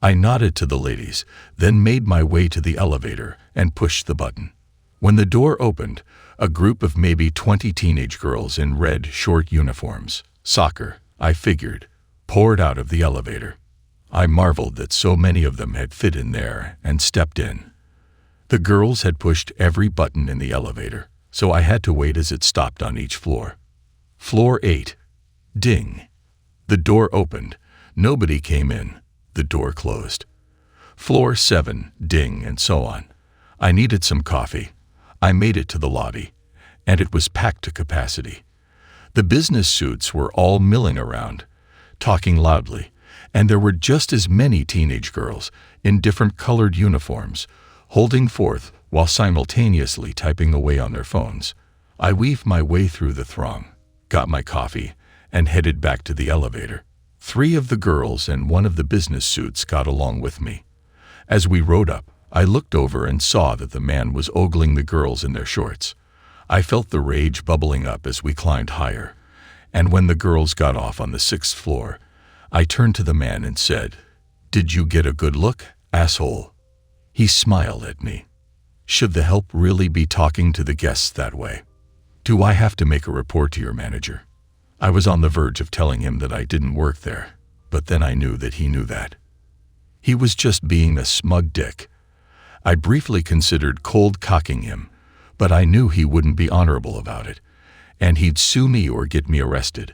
I nodded to the ladies, then made my way to the elevator and pushed the button. When the door opened, a group of maybe 20 teenage girls in red short uniforms, soccer, I figured, poured out of the elevator. I marveled that so many of them had fit in there and stepped in. The girls had pushed every button in the elevator, so I had to wait as it stopped on each floor. Floor 8. Ding. The door opened. Nobody came in. The door closed. Floor 7. Ding, and so on. I needed some coffee. I made it to the lobby, and it was packed to capacity. The business suits were all milling around, talking loudly, and there were just as many teenage girls in different colored uniforms, holding forth while simultaneously typing away on their phones. I weaved my way through the throng, got my coffee, and headed back to the elevator. 3 of the girls and one of the business suits got along with me. As we rode up, I looked over and saw that the man was ogling the girls in their shorts. I felt the rage bubbling up as we climbed higher, and when the girls got off on the 6th floor, I turned to the man and said, "Did you get a good look, asshole?" He smiled at me. Should the help really be talking to the guests that way? Do I have to make a report to your manager? I was on the verge of telling him that I didn't work there, but then I knew that he knew that. He was just being a smug dick. I briefly considered cold cocking him, but I knew he wouldn't be honorable about it, and he'd sue me or get me arrested,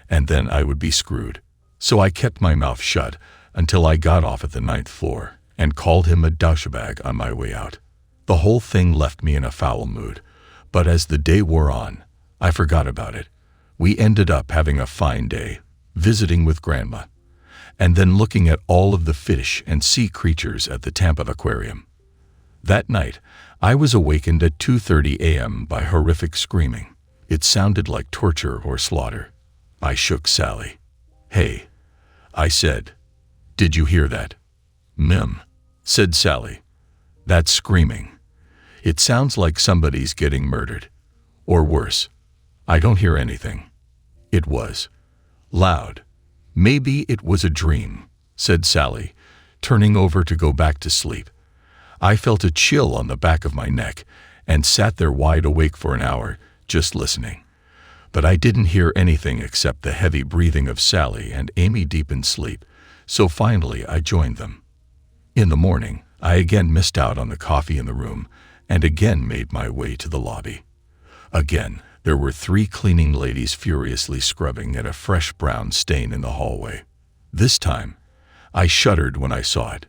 and then I would be screwed. So I kept my mouth shut until I got off at the 9th floor and called him a douchebag on my way out. The whole thing left me in a foul mood, but as the day wore on, I forgot about it. We ended up having a fine day, visiting with Grandma, and then looking at all of the fish and sea creatures at the Tampa Aquarium. That night, I was awakened at 2:30 a.m. by horrific screaming. It sounded like torture or slaughter. I shook Sally. "Hey," I said. "Did you hear that?" "Mim," said Sally. "That's screaming. It sounds like somebody's getting murdered. Or worse. I don't hear anything." It was loud. "Maybe it was a dream," said Sally, turning over to go back to sleep. I felt a chill on the back of my neck and sat there wide awake for an hour, just listening. But I didn't hear anything except the heavy breathing of Sally and Amy deep in sleep, so finally I joined them. In the morning, I again missed out on the coffee in the room and again made my way to the lobby. Again, there were 3 cleaning ladies furiously scrubbing at a fresh brown stain in the hallway. This time, I shuddered when I saw it.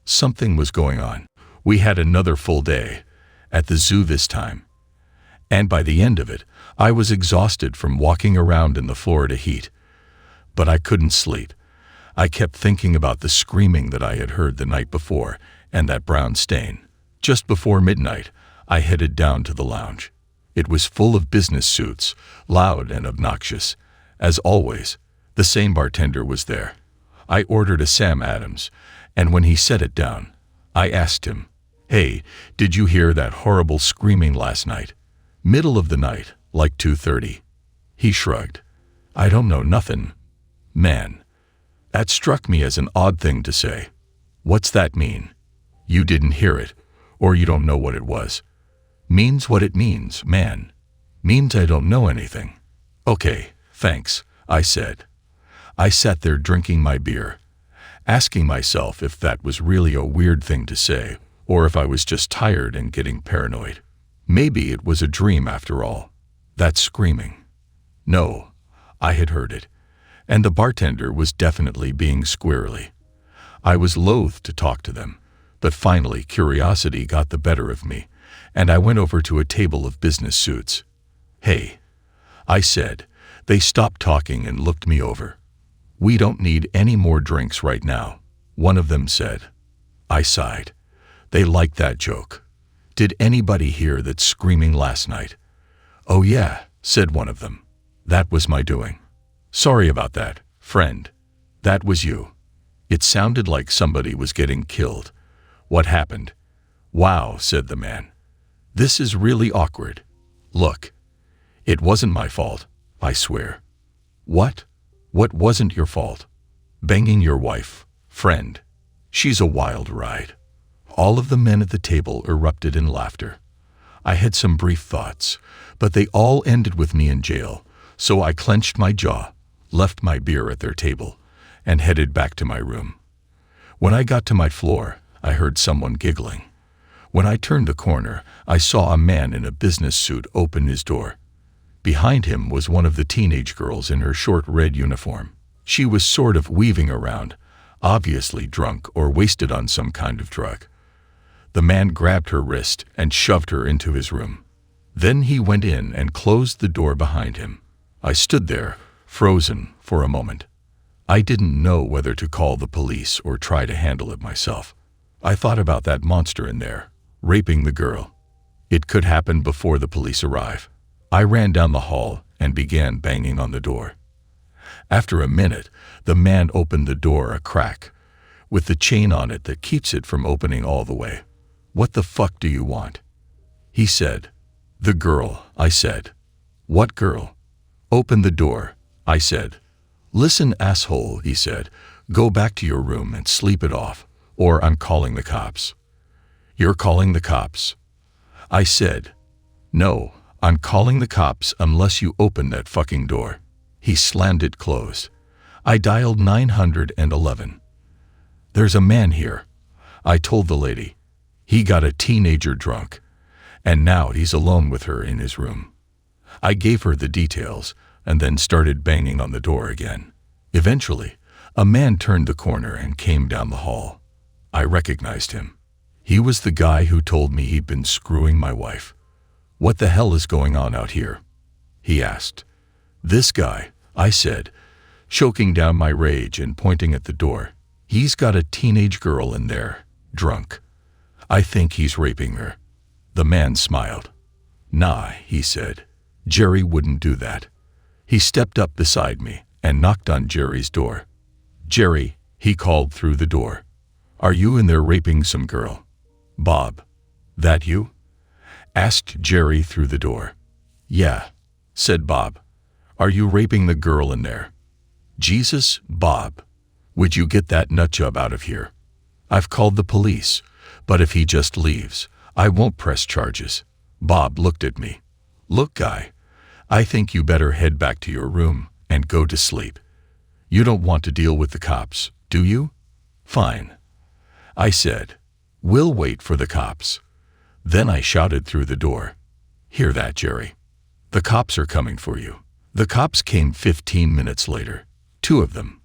Something was going on. We had another full day, at the zoo this time, and by the end of it, I was exhausted from walking around in the Florida heat. But I couldn't sleep. I kept thinking about the screaming that I had heard the night before and that brown stain. Just before midnight, I headed down to the lounge. It was full of business suits, loud and obnoxious. As always, the same bartender was there. I ordered a Sam Adams, and when he set it down, I asked him, "Hey, did you hear that horrible screaming last night? Middle of the night, like 2:30. He shrugged. "I don't know nothing." Man, that struck me as an odd thing to say. What's that mean? You didn't hear it, or you don't know what it was. Means what it means, man. Means I don't know anything. Okay, thanks, I said. I sat there drinking my beer, asking myself if that was really a weird thing to say, or if I was just tired and getting paranoid. Maybe it was a dream after all. That screaming. No, I had heard it, and the bartender was definitely being squirrely. I was loath to talk to them, but finally curiosity got the better of me, and I went over to a table of business suits. Hey, I said. They stopped talking and looked me over. We don't need any more drinks right now, one of them said. I sighed. They liked that joke. Did anybody hear that screaming last night? Oh yeah, said one of them. That was my doing. Sorry about that, friend. That was you. It sounded like somebody was getting killed. What happened? Wow, said the man. This is really awkward. Look. It wasn't my fault, I swear. What? What wasn't your fault? Banging your wife, friend. She's a wild ride. All of the men at the table erupted in laughter. I had some brief thoughts, but they all ended with me in jail, so I clenched my jaw, left my beer at their table, and headed back to my room. When I got to my floor, I heard someone giggling. When I turned the corner, I saw a man in a business suit open his door. Behind him was one of the teenage girls in her short red uniform. She was sort of weaving around, obviously drunk or wasted on some kind of drug. The man grabbed her wrist and shoved her into his room. Then he went in and closed the door behind him. I stood there, frozen, for a moment. I didn't know whether to call the police or try to handle it myself. I thought about that monster in there, raping the girl. It could happen before the police arrive. I ran down the hall and began banging on the door. After a minute, the man opened the door a crack, with the chain on it that keeps it from opening all the way. What the fuck do you want? He said. The girl, I said. What girl? Open the door, I said. Listen, asshole, he said. Go back to your room and sleep it off, or I'm calling the cops. You're calling the cops? I said. No. I'm calling the cops unless you open that fucking door. He slammed it closed. I dialed 911. There's a man here, I told the lady. He got a teenager drunk, and now he's alone with her in his room. I gave her the details and then started banging on the door again. Eventually, a man turned the corner and came down the hall. I recognized him. He was the guy who told me he'd been screwing my wife. What the hell is going on out here? He asked. This guy, I said, choking down my rage and pointing at the door. He's got a teenage girl in there, drunk. I think he's raping her. The man smiled. Nah, he said. Jerry wouldn't do that. He stepped up beside me and knocked on Jerry's door. Jerry, he called through the door. Are you in there raping some girl? Bob. That you? Asked Jerry through the door. Yeah, said Bob. Are you raping the girl in there? Jesus, Bob. Would you get that nutjob out of here? I've called the police, but if he just leaves, I won't press charges. Bob looked at me. Look, guy, I think you better head back to your room and go to sleep. You don't want to deal with the cops, do you? Fine. I said, we'll wait for the cops. Then I shouted through the door. Hear that, Jerry? The cops are coming for you. The cops came 15 minutes later. 2 of them.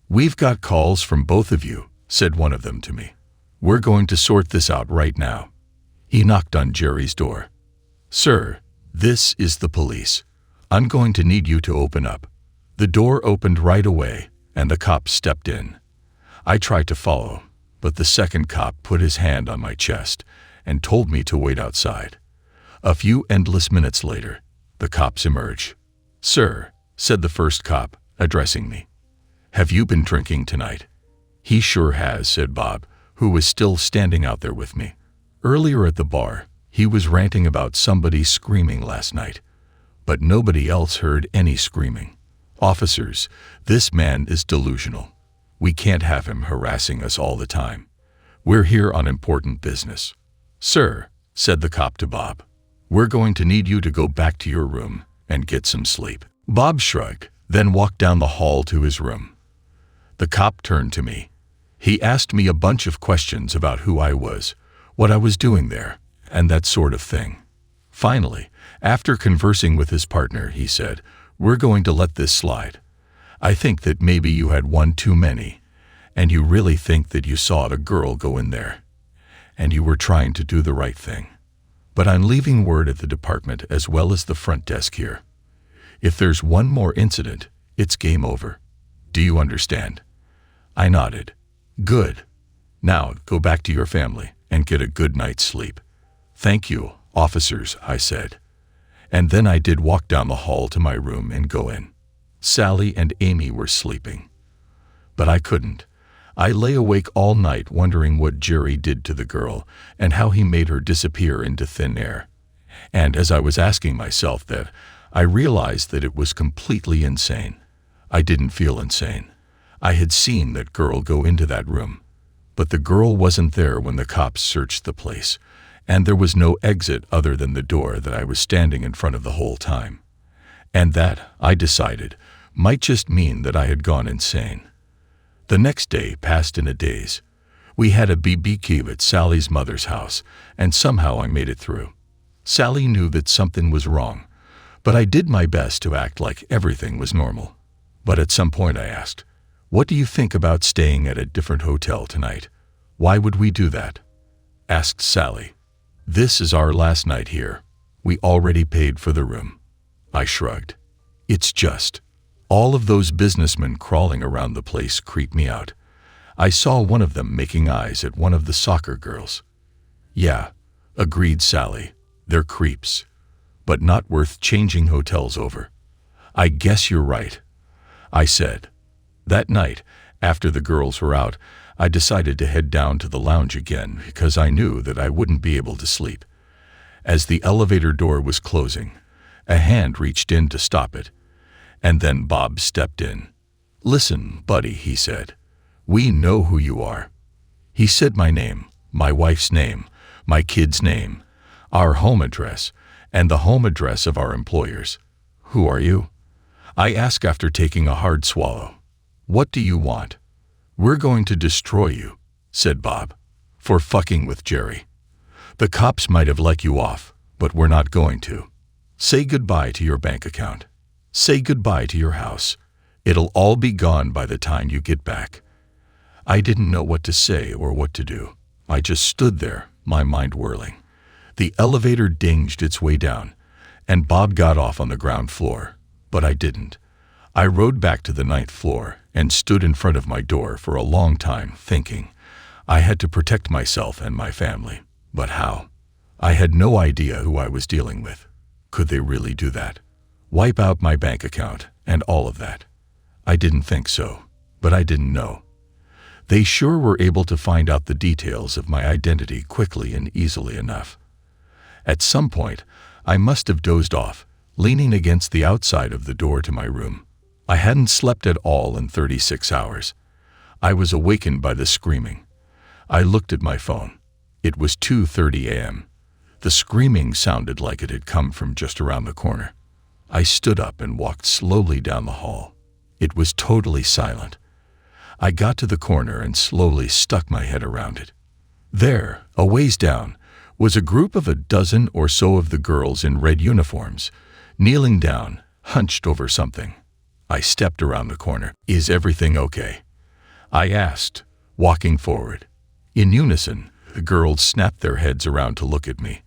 We've got calls from both of you, said one of them to me. We're going to sort this out right now. He knocked on Jerry's door. Sir, this is the police. I'm going to need you to open up. The door opened right away, and the cop stepped in. I tried to follow, but the second cop put his hand on my chest and told me to wait outside. A few endless minutes later, the cops emerged. Sir, said the first cop, addressing me. Have you been drinking tonight? He sure has, said Bob, who was still standing out there with me. Earlier at the bar, he was ranting about somebody screaming last night, but nobody else heard any screaming. Officers, this man is delusional. We can't have him harassing us all the time. We're here on important business. Sir, said the cop to Bob. We're going to need you to go back to your room and get some sleep." Bob shrugged, then walked down the hall to his room. The cop turned to me. He asked me a bunch of questions about who I was, what I was doing there, and that sort of thing. Finally, after conversing with his partner, he said, "We're going to let this slide. I think that maybe you had one too many, and you really think that you saw a girl go in there, and you were trying to do the right thing. But I'm leaving word at the department as well as the front desk here. If there's one more incident, it's game over. Do you understand?" I nodded. "Good. Now go back to your family and get a good night's sleep." "Thank you, officers," I said. And then I did walk down the hall to my room and go in. Sally and Amy were sleeping. But I couldn't. I lay awake all night wondering what Jerry did to the girl and how he made her disappear into thin air. And as I was asking myself that, I realized that it was completely insane. I didn't feel insane. I had seen that girl go into that room. But the girl wasn't there when the cops searched the place, and there was no exit other than the door that I was standing in front of the whole time. And that, I decided, might just mean that I had gone insane. The next day passed in a daze. We had a BBQ at Sally's mother's house, and somehow I made it through. Sally knew that something was wrong, but I did my best to act like everything was normal. But at some point I asked, "What do you think about staying at a different hotel tonight? Why would we do that?" Asked Sally. "This is our last night here. We already paid for the room." I shrugged. "It's just, all of those businessmen crawling around the place creep me out. I saw one of them making eyes at one of the soccer girls." "Yeah," agreed Sally. "They're creeps, but not worth changing hotels over." "I guess you're right," I said. That night, after the girls were out, I decided to head down to the lounge again because I knew that I wouldn't be able to sleep. As the elevator door was closing, a hand reached in to stop it, and then Bob stepped in. "Listen, buddy," he said. "We know who you are." He said my name, my wife's name, my kid's name, our home address, and the home address of our employers. "Who are you?" I asked after taking a hard swallow. "What do you want?" "We're going to destroy you," said Bob, "for fucking with Jerry. The cops might have let you off, but we're not going to. Say goodbye to your bank account. Say goodbye to your house. It'll all be gone by the time you get back." I didn't know what to say or what to do. I just stood there, my mind whirling. The elevator dinged its way down, and Bob got off on the ground floor, but I didn't. I rode back to the 9th floor and stood in front of my door for a long time thinking I had to protect myself and my family. But how? I had no idea who I was dealing with. Could they really do that? Wipe out my bank account and all of that? I didn't think so, but I didn't know. They sure were able to find out the details of my identity quickly and easily enough. At some point, I must have dozed off, leaning against the outside of the door to my room. I hadn't slept at all in 36 hours. I was awakened by the screaming. I looked at my phone. It was 2:30 a.m. The screaming sounded like it had come from just around the corner. I stood up and walked slowly down the hall. It was totally silent. I got to the corner and slowly stuck my head around it. There, a ways down, was a group of a dozen or so of the girls in red uniforms, kneeling down, hunched over something. I stepped around the corner. "Is everything okay?" I asked, walking forward. In unison, the girls snapped their heads around to look at me.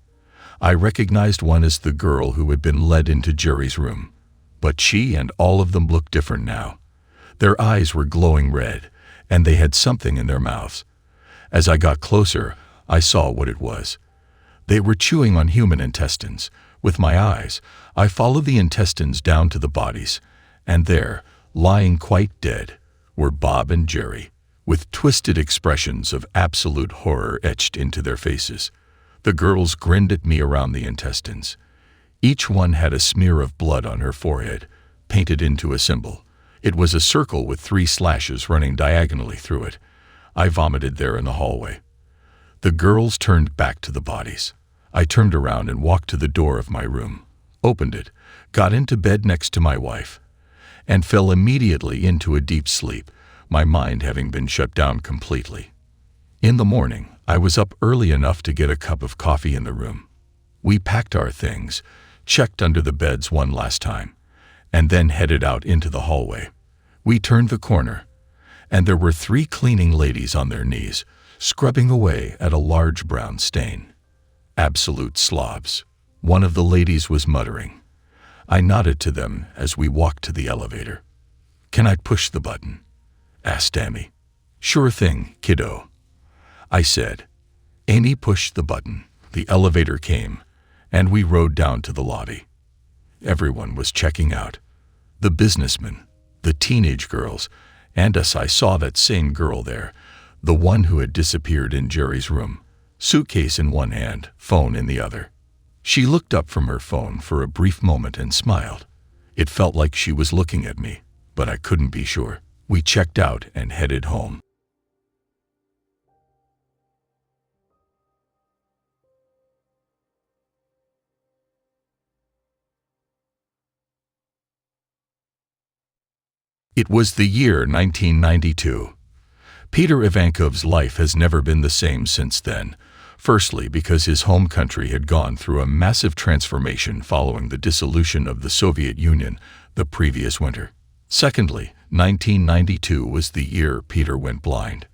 I recognized one as the girl who had been led into Jerry's room, but she and all of them looked different now. Their eyes were glowing red, and they had something in their mouths. As I got closer, I saw what it was. They were chewing on human intestines. With my eyes, I followed the intestines down to the bodies, and there, lying quite dead, were Bob and Jerry, with twisted expressions of absolute horror etched into their faces. The girls grinned at me around the intestines. Each one had a smear of blood on her forehead, painted into a symbol. It was a circle with 3 slashes running diagonally through it. I vomited there in the hallway. The girls turned back to the bodies. I turned around and walked to the door of my room, opened it, got into bed next to my wife, and fell immediately into a deep sleep, my mind having been shut down completely. In the morning, I was up early enough to get a cup of coffee in the room. We packed our things, checked under the beds one last time, and then headed out into the hallway. We turned the corner, and there were 3 cleaning ladies on their knees, scrubbing away at a large brown stain. Absolute slobs. One of the ladies was muttering. I nodded to them as we walked to the elevator. "Can I push the button?" asked Amy. "Sure thing, kiddo," I said. Amy pushed the button. The elevator came, and we rode down to the lobby. Everyone was checking out. The businessmen, the teenage girls, and us. I saw that same girl there, the one who had disappeared in Jerry's room, suitcase in one hand, phone in the other. She looked up from her phone for a brief moment and smiled. It felt like she was looking at me, but I couldn't be sure. We checked out and headed home. It was the year 1992. Peter Ivankov's life has never been the same since then. Firstly, because his home country had gone through a massive transformation following the dissolution of the Soviet Union the previous winter. Secondly, 1992 was the year Peter went blind.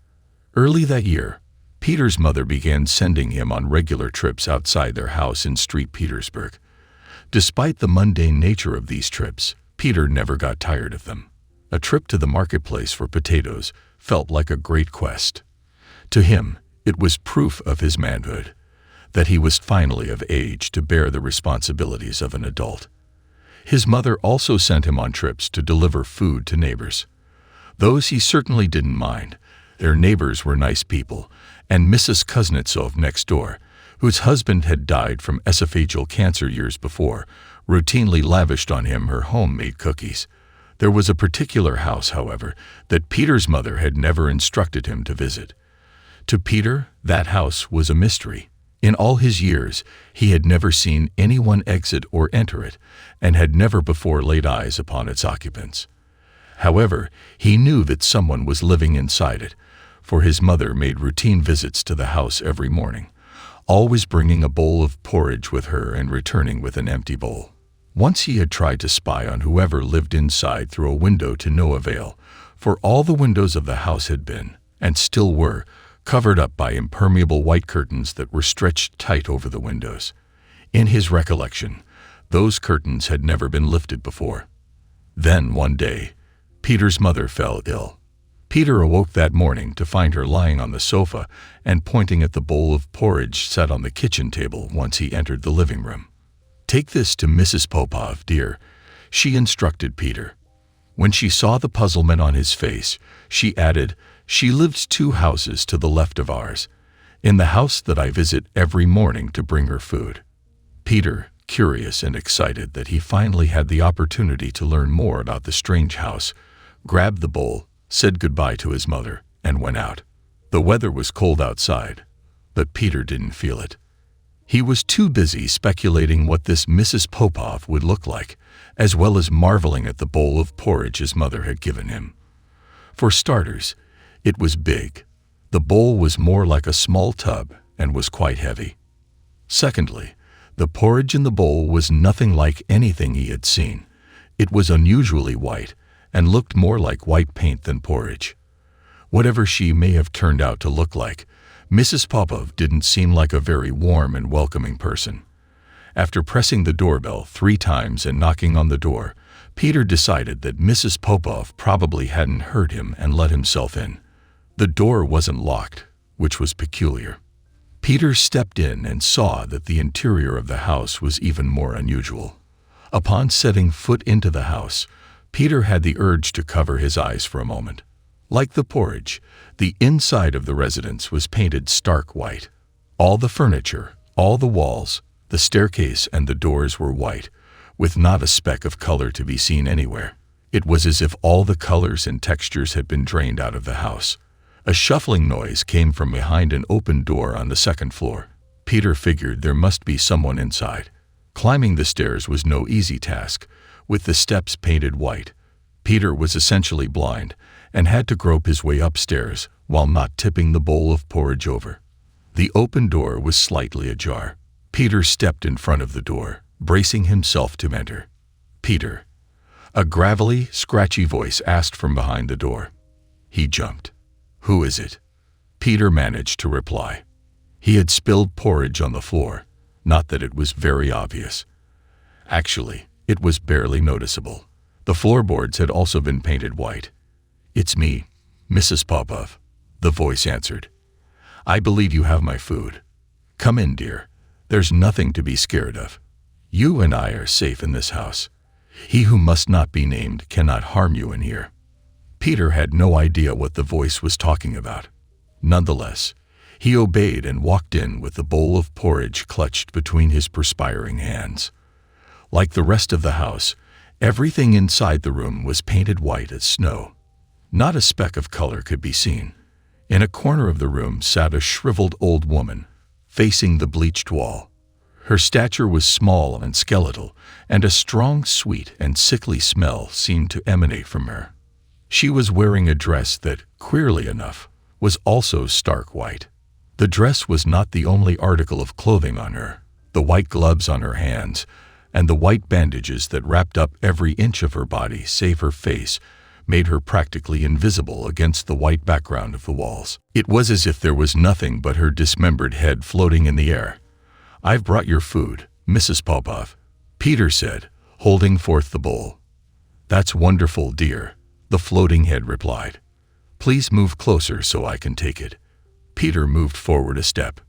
Early that year, Peter's mother began sending him on regular trips outside their house in St. Petersburg. Despite the mundane nature of these trips, Peter never got tired of them. A trip to the marketplace for potatoes felt like a great quest. To him, it was proof of his manhood, that he was finally of age to bear the responsibilities of an adult. His mother also sent him on trips to deliver food to neighbors. Those he certainly didn't mind. Their neighbors were nice people, and Mrs. Kuznetsov next door, whose husband had died from esophageal cancer years before, routinely lavished on him her homemade cookies. There was a particular house, however, that Peter's mother had never instructed him to visit. To Peter, that house was a mystery. In all his years, he had never seen anyone exit or enter it, and had never before laid eyes upon its occupants. However, he knew that someone was living inside it, for his mother made routine visits to the house every morning, always bringing a bowl of porridge with her and returning with an empty bowl. Once he had tried to spy on whoever lived inside through a window to no avail, for all the windows of the house had been, and still were, covered up by impermeable white curtains that were stretched tight over the windows. In his recollection, those curtains had never been lifted before. Then, one day, Peter's mother fell ill. Peter awoke that morning to find her lying on the sofa and pointing at the bowl of porridge set on the kitchen table once he entered the living room. "Take this to Mrs. Popov, dear," she instructed Peter. When she saw the puzzlement on his face, she added, "She lives 2 houses to the left of ours, in the house that I visit every morning to bring her food." Peter, curious and excited that he finally had the opportunity to learn more about the strange house, grabbed the bowl, said goodbye to his mother, and went out. The weather was cold outside, but Peter didn't feel it. He was too busy speculating what this Mrs. Popov would look like, as well as marveling at the bowl of porridge his mother had given him. For starters, it was big. The bowl was more like a small tub and was quite heavy. Secondly, the porridge in the bowl was nothing like anything he had seen. It was unusually white and looked more like white paint than porridge. Whatever she may have turned out to look like, Mrs. Popov didn't seem like a very warm and welcoming person. After pressing the doorbell 3 times and knocking on the door, Peter decided that Mrs. Popov probably hadn't heard him and let himself in. The door wasn't locked, which was peculiar. Peter stepped in and saw that the interior of the house was even more unusual. Upon setting foot into the house, Peter had the urge to cover his eyes for a moment. Like the porridge, the inside of the residence was painted stark white. All the furniture, all the walls, the staircase and the doors were white, with not a speck of color to be seen anywhere. It was as if all the colors and textures had been drained out of the house. A shuffling noise came from behind an open door on the 2nd floor. Peter figured there must be someone inside. Climbing the stairs was no easy task, with the steps painted white. Peter was essentially blind and had to grope his way upstairs while not tipping the bowl of porridge over. The open door was slightly ajar. Peter stepped in front of the door, bracing himself to enter. "Peter," a gravelly, scratchy voice asked from behind the door. He jumped. "Who is it?" Peter managed to reply. He had spilled porridge on the floor, not that it was very obvious. Actually, it was barely noticeable. The floorboards had also been painted white. "It's me, Mrs. Popov," the voice answered. "I believe you have my food. Come in, dear. There's nothing to be scared of. You and I are safe in this house. He who must not be named cannot harm you in here." Peter had no idea what the voice was talking about. Nonetheless, he obeyed and walked in with the bowl of porridge clutched between his perspiring hands. Like the rest of the house, everything inside the room was painted white as snow. Not a speck of color could be seen. In a corner of the room sat a shriveled old woman, facing the bleached wall. Her stature was small and skeletal, and a strong, sweet, and sickly smell seemed to emanate from her. She was wearing a dress that, queerly enough, was also stark white. The dress was not the only article of clothing on her. The white gloves on her hands, and the white bandages that wrapped up every inch of her body save her face, made her practically invisible against the white background of the walls. It was as if there was nothing but her dismembered head floating in the air. "I've brought your food, Mrs. Popov," Peter said, holding forth the bowl. "That's wonderful, dear," the floating head replied. "Please move closer so I can take it." Peter moved forward a step.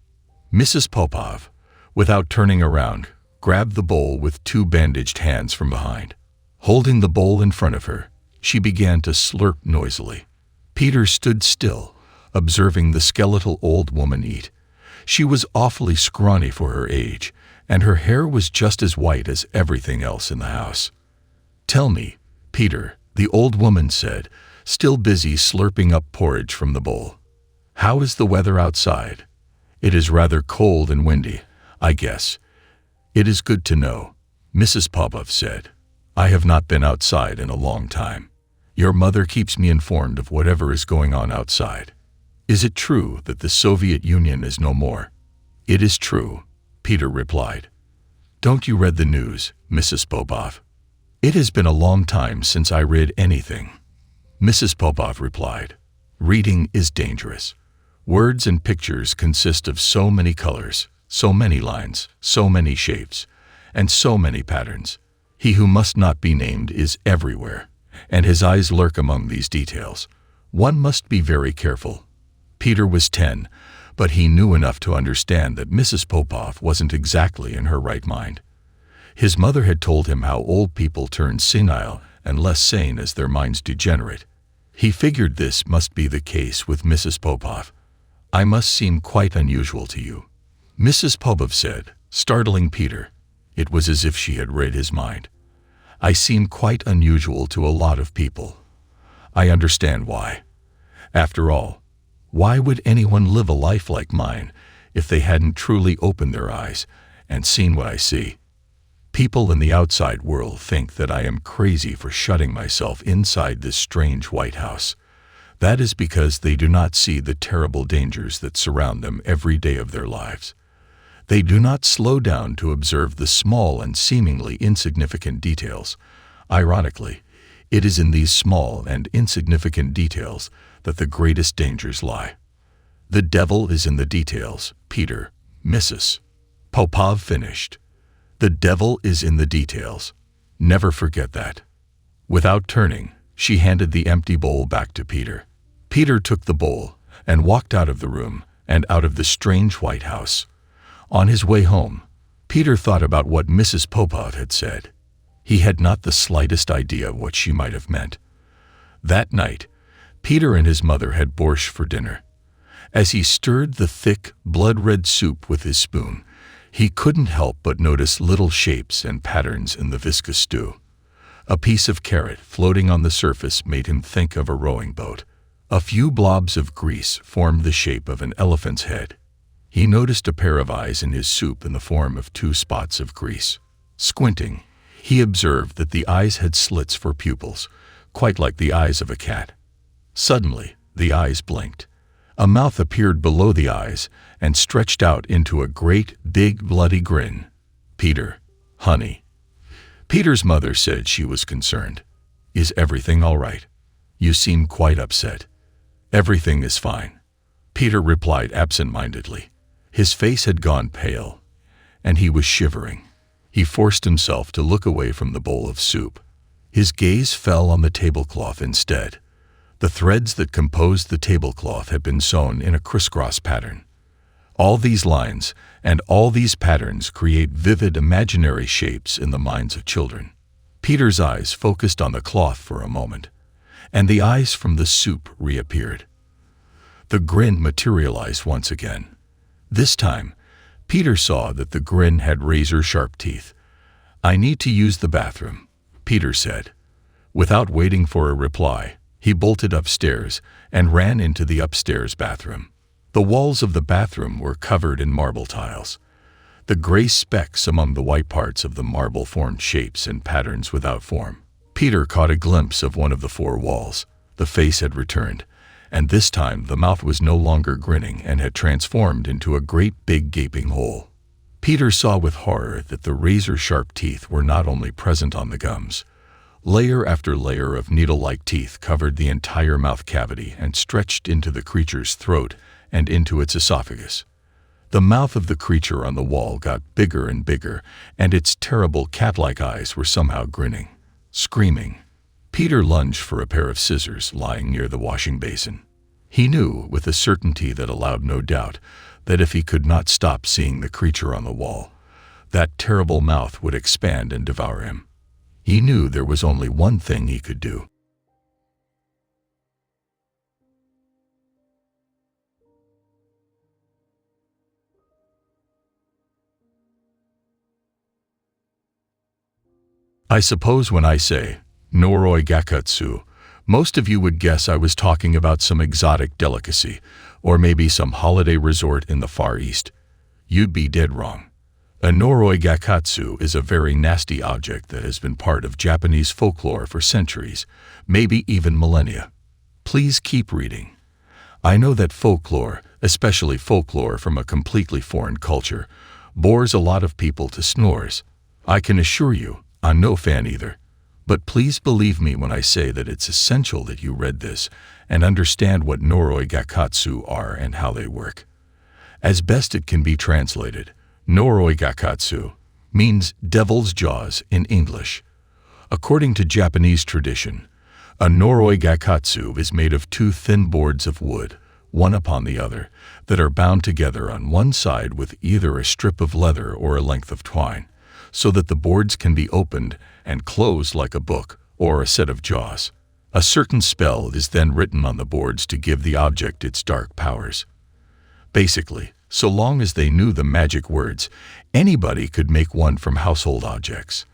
Mrs. Popov, without turning around, grabbed the bowl with two bandaged hands from behind. Holding the bowl in front of her, she began to slurp noisily. Peter stood still, observing the skeletal old woman eat. She was awfully scrawny for her age, and her hair was just as white as everything else in the house. "Tell me, Peter," the old woman said, still busy slurping up porridge from the bowl. "How is the weather outside?" "It is rather cold and windy, I guess." "It is good to know," Mrs. Popov said. "I have not been outside in a long time. Your mother keeps me informed of whatever is going on outside. Is it true that the Soviet Union is no more?" "It is true," Peter replied. "Don't you read the news, Mrs. Popov?" "It has been a long time since I read anything," Mrs. Popov replied. "Reading is dangerous. Words and pictures consist of so many colors, so many lines, so many shapes, and so many patterns. He who must not be named is everywhere, and his eyes lurk among these details. One must be very careful." Peter was 10, but he knew enough to understand that Mrs. Popov wasn't exactly in her right mind. His mother had told him how old people turn senile and less sane as their minds degenerate. He figured this must be the case with Mrs. Popov. "I must seem quite unusual to you," Mrs. Popov said, startling Peter. It was as if she had read his mind. "I seem quite unusual to a lot of people. I understand why. After all, why would anyone live a life like mine if they hadn't truly opened their eyes and seen what I see? People in the outside world think that I am crazy for shutting myself inside this strange White House. That is because they do not see the terrible dangers that surround them every day of their lives. They do not slow down to observe the small and seemingly insignificant details. Ironically, it is in these small and insignificant details that the greatest dangers lie. The devil is in the details, Peter," Mrs. Popov finished. "The devil is in the details. Never forget that." Without turning, she handed the empty bowl back to Peter. Peter took the bowl and walked out of the room and out of the strange White House. On his way home, Peter thought about what Mrs. Popov had said. He had not the slightest idea what she might have meant. That night, Peter and his mother had borscht for dinner. As he stirred the thick, blood-red soup with his spoon, he couldn't help but notice little shapes and patterns in the viscous stew. A piece of carrot floating on the surface made him think of a rowing boat. A few blobs of grease formed the shape of an elephant's head. He noticed a pair of eyes in his soup in the form of two spots of grease. Squinting, he observed that the eyes had slits for pupils, quite like the eyes of a cat. Suddenly, the eyes blinked. A mouth appeared below the eyes and stretched out into a great, big, bloody grin. "Peter, honey." Peter's mother said she was concerned. "Is everything all right? You seem quite upset." "Everything is fine," Peter replied absent-mindedly. His face had gone pale, and he was shivering. He forced himself to look away from the bowl of soup. His gaze fell on the tablecloth instead. The threads that composed the tablecloth had been sewn in a crisscross pattern. All these lines and all these patterns create vivid imaginary shapes in the minds of children. Peter's eyes focused on the cloth for a moment, and the eyes from the soup reappeared. The grin materialized once again. This time, Peter saw that the grin had razor-sharp teeth. "I need to use the bathroom," Peter said. Without waiting for a reply, he bolted upstairs and ran into the upstairs bathroom. The walls of the bathroom were covered in marble tiles. The gray specks among the white parts of the marble formed shapes and patterns without form. Peter caught a glimpse of one of the four walls. The face had returned, and this time the mouth was no longer grinning and had transformed into a great big gaping hole. Peter saw with horror that the razor-sharp teeth were not only present on the gums. Layer after layer of needle-like teeth covered the entire mouth cavity and stretched into the creature's throat and into its esophagus. The mouth of the creature on the wall got bigger and bigger, and its terrible cat-like eyes were somehow grinning. Screaming, Peter lunged for a pair of scissors lying near the washing basin. He knew, with a certainty that allowed no doubt, that if he could not stop seeing the creature on the wall, that terrible mouth would expand and devour him. He knew there was only one thing he could do. I suppose when I say Noroi Gakutsu, most of you would guess I was talking about some exotic delicacy, or maybe some holiday resort in the Far East. You'd be dead wrong. A Noroi Gakutsu is a very nasty object that has been part of Japanese folklore for centuries, maybe even millennia. Please keep reading. I know that folklore, especially folklore from a completely foreign culture, bores a lot of people to snores. I can assure you, I'm no fan either. But please believe me when I say that it's essential that you read this and understand what Noroi Gakutsu are and how they work. As best it can be translated, Noroi Gakutsu means devil's jaws in English. According to Japanese tradition, a Noroi Gakutsu is made of two thin boards of wood, one upon the other, that are bound together on one side with either a strip of leather or a length of twine, so that the boards can be opened and closed like a book or a set of jaws. A certain spell is then written on the boards to give the object its dark powers. Basically, so long as they knew the magic words, anybody could make one from household objects.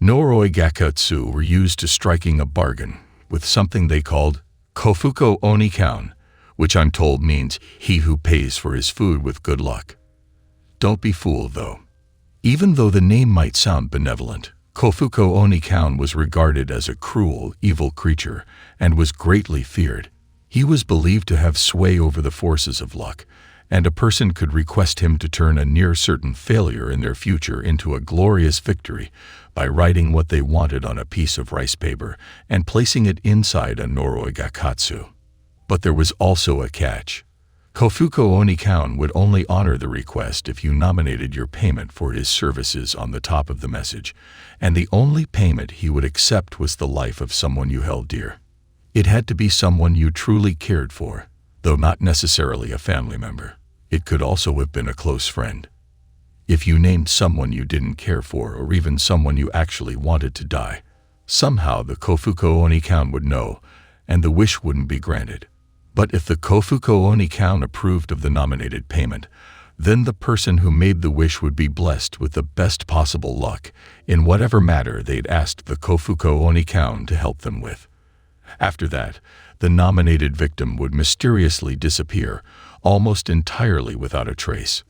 Noroi Gakutsu were used to striking a bargain with something they called Kofuko Onikaun, which I'm told means he who pays for his food with good luck. Don't be fooled, though. Even though the name might sound benevolent, Kofuko Onikaun was regarded as a cruel, evil creature and was greatly feared. He was believed to have sway over the forces of luck, and a person could request him to turn a near-certain failure in their future into a glorious victory by writing what they wanted on a piece of rice paper and placing it inside a Noroi Gakutsu. But there was also a catch. Kofuko Onikaun would only honor the request if you nominated your payment for his services on the top of the message, and the only payment he would accept was the life of someone you held dear. It had to be someone you truly cared for, though not necessarily a family member. It could also have been a close friend. If you named someone you didn't care for or even someone you actually wanted to die, somehow the Kofuko Onikaun would know, and the wish wouldn't be granted. But if the Kofuko Onikaun approved of the nominated payment, then the person who made the wish would be blessed with the best possible luck in whatever matter they'd asked the Kofuko Onikaun to help them with. After that, the nominated victim would mysteriously disappear, almost entirely without a trace.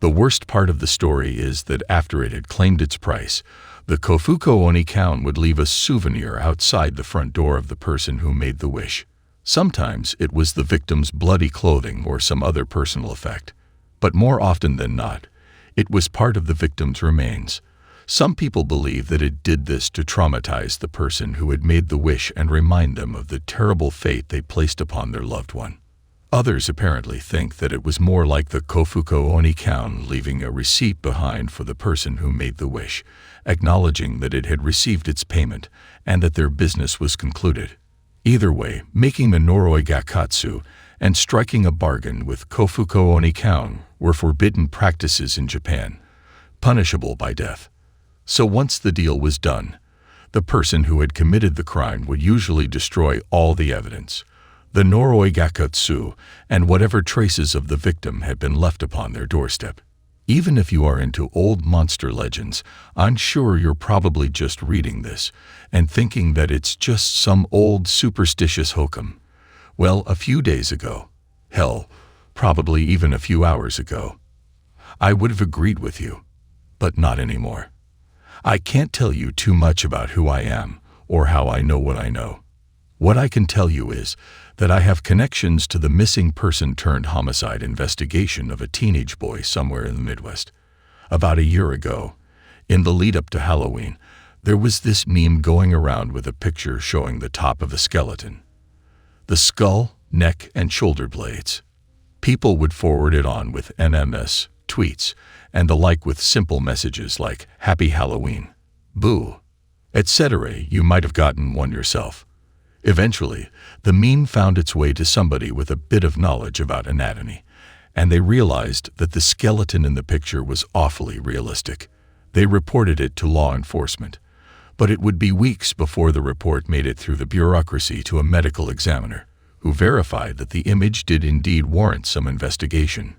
The worst part of the story is that after it had claimed its price, the Kofuko Oni-kan would leave a souvenir outside the front door of the person who made the wish. Sometimes it was the victim's bloody clothing or some other personal effect, but more often than not, it was part of the victim's remains. Some people believe that it did this to traumatize the person who had made the wish and remind them of the terrible fate they placed upon their loved one. Others apparently think that it was more like the Kofuko Oni-kan leaving a receipt behind for the person who made the wish, acknowledging that it had received its payment and that their business was concluded. Either way, making the Noroi Gakatsu and striking a bargain with Kofuko Oni-kan were forbidden practices in Japan, punishable by death. So once the deal was done, the person who had committed the crime would usually destroy all the evidence, the Noroi Gakatsu, and whatever traces of the victim had been left upon their doorstep. Even if you are into old monster legends, I'm sure you're probably just reading this and thinking that it's just some old superstitious hokum. Well, a few days ago, hell, probably even a few hours ago, I would have agreed with you, but not anymore. I can't tell you too much about who I am or how I know what I know. What I can tell you is that I have connections to the missing person turned homicide investigation of a teenage boy somewhere in the Midwest. About a year ago, in the lead up to Halloween, there was this meme going around with a picture showing the top of a skeleton, the skull, neck, and shoulder blades. People would forward it on with NMS, tweets, and the like with simple messages like, "Happy Halloween," "Boo," etc. You might have gotten one yourself. Eventually, the meme found its way to somebody with a bit of knowledge about anatomy, and they realized that the skeleton in the picture was awfully realistic. They reported it to law enforcement, but it would be weeks before the report made it through the bureaucracy to a medical examiner, who verified that the image did indeed warrant some investigation.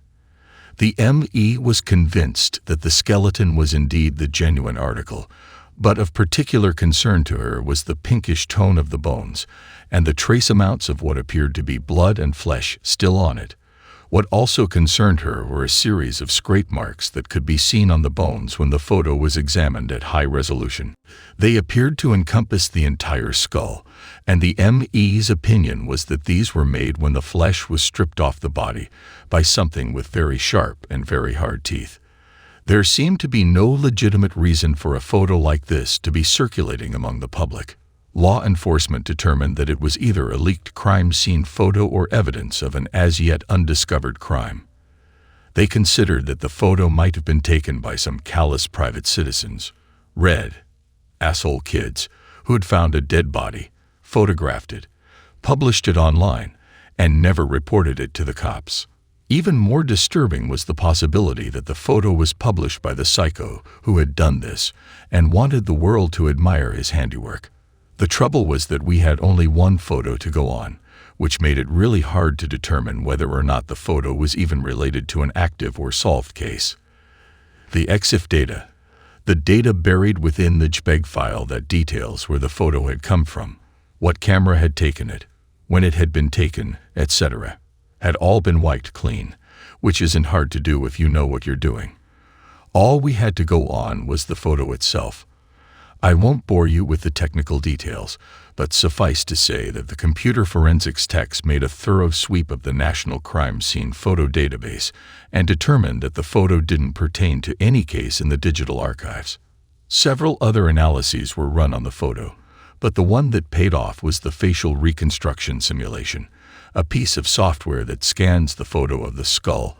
The ME was convinced that the skeleton was indeed the genuine article, but of particular concern to her was the pinkish tone of the bones and the trace amounts of what appeared to be blood and flesh still on it. What also concerned her were a series of scrape marks that could be seen on the bones when the photo was examined at high resolution. They appeared to encompass the entire skull, and the ME's opinion was that these were made when the flesh was stripped off the body by something with very sharp and very hard teeth. There seemed to be no legitimate reason for a photo like this to be circulating among the public. Law enforcement determined that it was either a leaked crime scene photo or evidence of an as-yet undiscovered crime. They considered that the photo might have been taken by some callous private citizens, asshole kids, who had found a dead body, photographed it, published it online, and never reported it to the cops. Even more disturbing was the possibility that the photo was published by the psycho who had done this and wanted the world to admire his handiwork. The trouble was that we had only one photo to go on, which made it really hard to determine whether or not the photo was even related to an active or solved case. The EXIF data, the data buried within the JPEG file that details where the photo had come from, what camera had taken it, when it had been taken, etc., had all been wiped clean, which isn't hard to do if you know what you're doing. All we had to go on was the photo itself. I won't bore you with the technical details, but suffice to say that the computer forensics techs made a thorough sweep of the National Crime Scene Photo Database and determined that the photo didn't pertain to any case in the digital archives. Several other analyses were run on the photo, but the one that paid off was the facial reconstruction simulation, a piece of software that scans the photo of the skull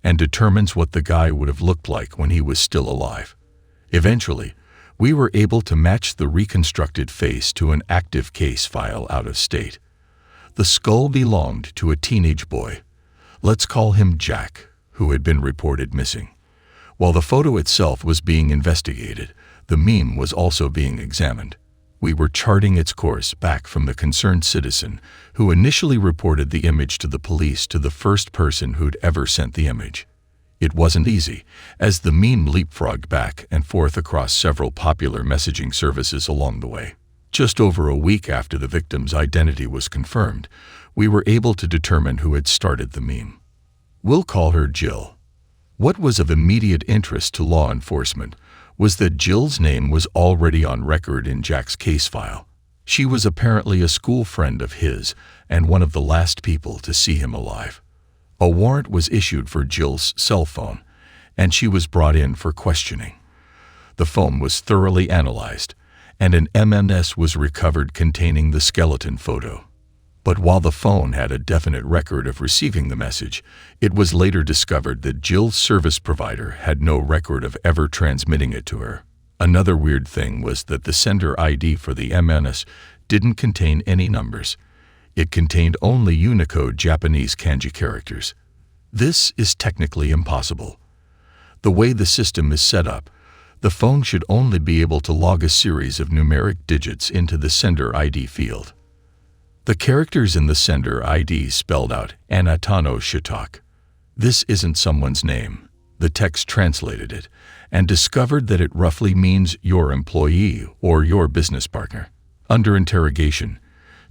and determines what the guy would have looked like when he was still alive. Eventually, we were able to match the reconstructed face to an active case file out of state. The skull belonged to a teenage boy, let's call him Jack, who had been reported missing. While the photo itself was being investigated, the meme was also being examined. We were charting its course back from the concerned citizen who initially reported the image to the police to the first person who'd ever sent the image. It wasn't easy, as the meme leapfrogged back and forth across several popular messaging services along the way. Just over a week after the victim's identity was confirmed, we were able to determine who had started the meme. We'll call her Jill. What was of immediate interest to law enforcement was that Jill's name was already on record in Jack's case file. She was apparently a school friend of his and one of the last people to see him alive. A warrant was issued for Jill's cell phone, and she was brought in for questioning. The phone was thoroughly analyzed, and an MMS was recovered containing the skeleton photo. But while the phone had a definite record of receiving the message, it was later discovered that Jill's service provider had no record of ever transmitting it to her. Another weird thing was that the sender ID for the MMS didn't contain any numbers. It contained only Unicode Japanese kanji characters. This is technically impossible. The way the system is set up, the phone should only be able to log a series of numeric digits into the sender ID field. The characters in the sender ID spelled out Anatano Shitok. This isn't someone's name. The text translated it and discovered that it roughly means your employee or your business partner. Under interrogation,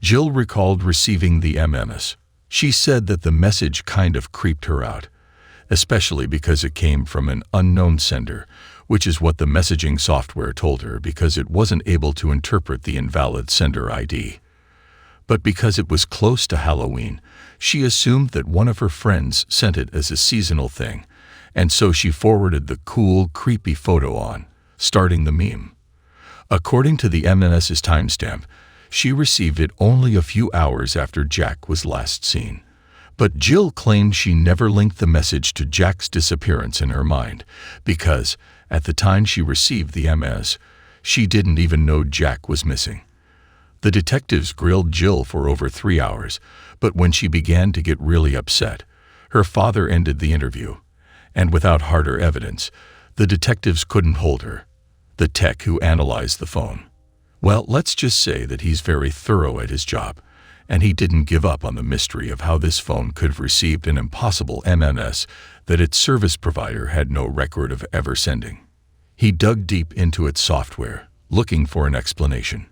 Jill recalled receiving the MMS. She said that the message kind of creeped her out, especially because it came from an unknown sender, which is what the messaging software told her because it wasn't able to interpret the invalid sender ID. But because it was close to Halloween, she assumed that one of her friends sent it as a seasonal thing, and so she forwarded the cool, creepy photo on, starting the meme. According to the MMS's timestamp, she received it only a few hours after Jack was last seen. But Jill claimed she never linked the message to Jack's disappearance in her mind, because, at the time she received the MS, she didn't even know Jack was missing. The detectives grilled Jill for over 3 hours, but when she began to get really upset, her father ended the interview. And without harder evidence, the detectives couldn't hold her, the tech who analyzed the phone. Well, let's just say that he's very thorough at his job, and he didn't give up on the mystery of how this phone could have received an impossible MMS that its service provider had no record of ever sending. He dug deep into its software, looking for an explanation.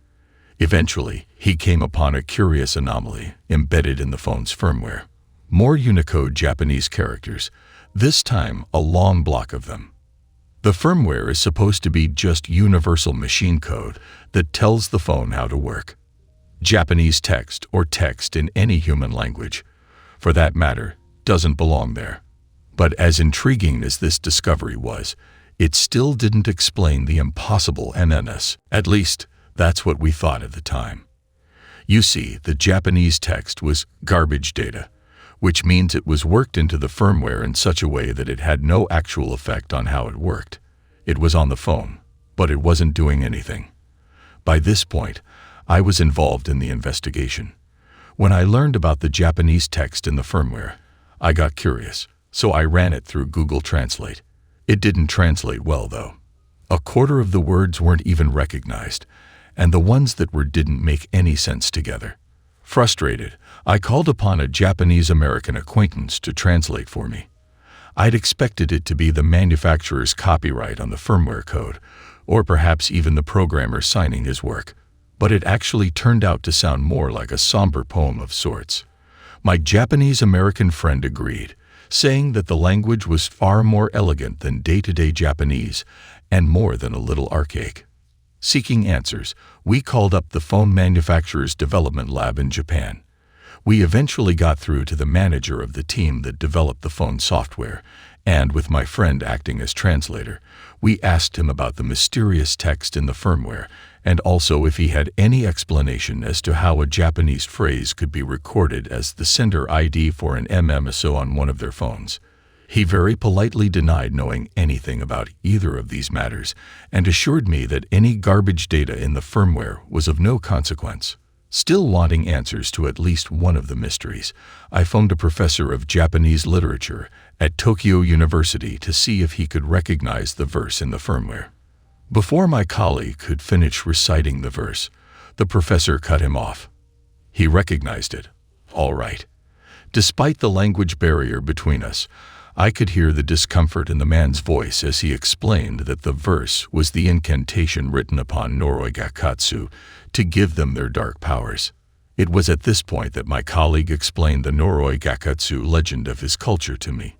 Eventually, he came upon a curious anomaly embedded in the phone's firmware. More Unicode Japanese characters, this time a long block of them. The firmware is supposed to be just universal machine code that tells the phone how to work. Japanese text or text in any human language, for that matter, doesn't belong there. But as intriguing as this discovery was, it still didn't explain the impossible MMS. At least, that's what we thought at the time. You see, the Japanese text was garbage data, which means it was worked into the firmware in such a way that it had no actual effect on how it worked. It was on the phone, but it wasn't doing anything. By this point, I was involved in the investigation. When I learned about the Japanese text in the firmware, I got curious, so I ran it through Google Translate. It didn't translate well, though. A quarter of the words weren't even recognized, and the ones that were didn't make any sense together. Frustrated, I called upon a Japanese-American acquaintance to translate for me. I'd expected it to be the manufacturer's copyright on the firmware code, or perhaps even the programmer signing his work, but it actually turned out to sound more like a somber poem of sorts. My Japanese-American friend agreed, saying that the language was far more elegant than day-to-day Japanese and more than a little archaic. Seeking answers, we called up the phone manufacturer's development lab in Japan. We eventually got through to the manager of the team that developed the phone software, and with my friend acting as translator, we asked him about the mysterious text in the firmware and also if he had any explanation as to how a Japanese phrase could be recorded as the sender ID for an MMSO on one of their phones. He very politely denied knowing anything about either of these matters and assured me that any garbage data in the firmware was of no consequence. Still wanting answers to at least one of the mysteries, I phoned a professor of Japanese literature at Tokyo University to see if he could recognize the verse in the firmware. Before my colleague could finish reciting the verse, the professor cut him off. He recognized it. All right. Despite the language barrier between us, I could hear the discomfort in the man's voice as he explained that the verse was the incantation written upon Noroi Gakkatsu to give them their dark powers. It was at this point that my colleague explained the Noroi Gakkatsu legend of his culture to me.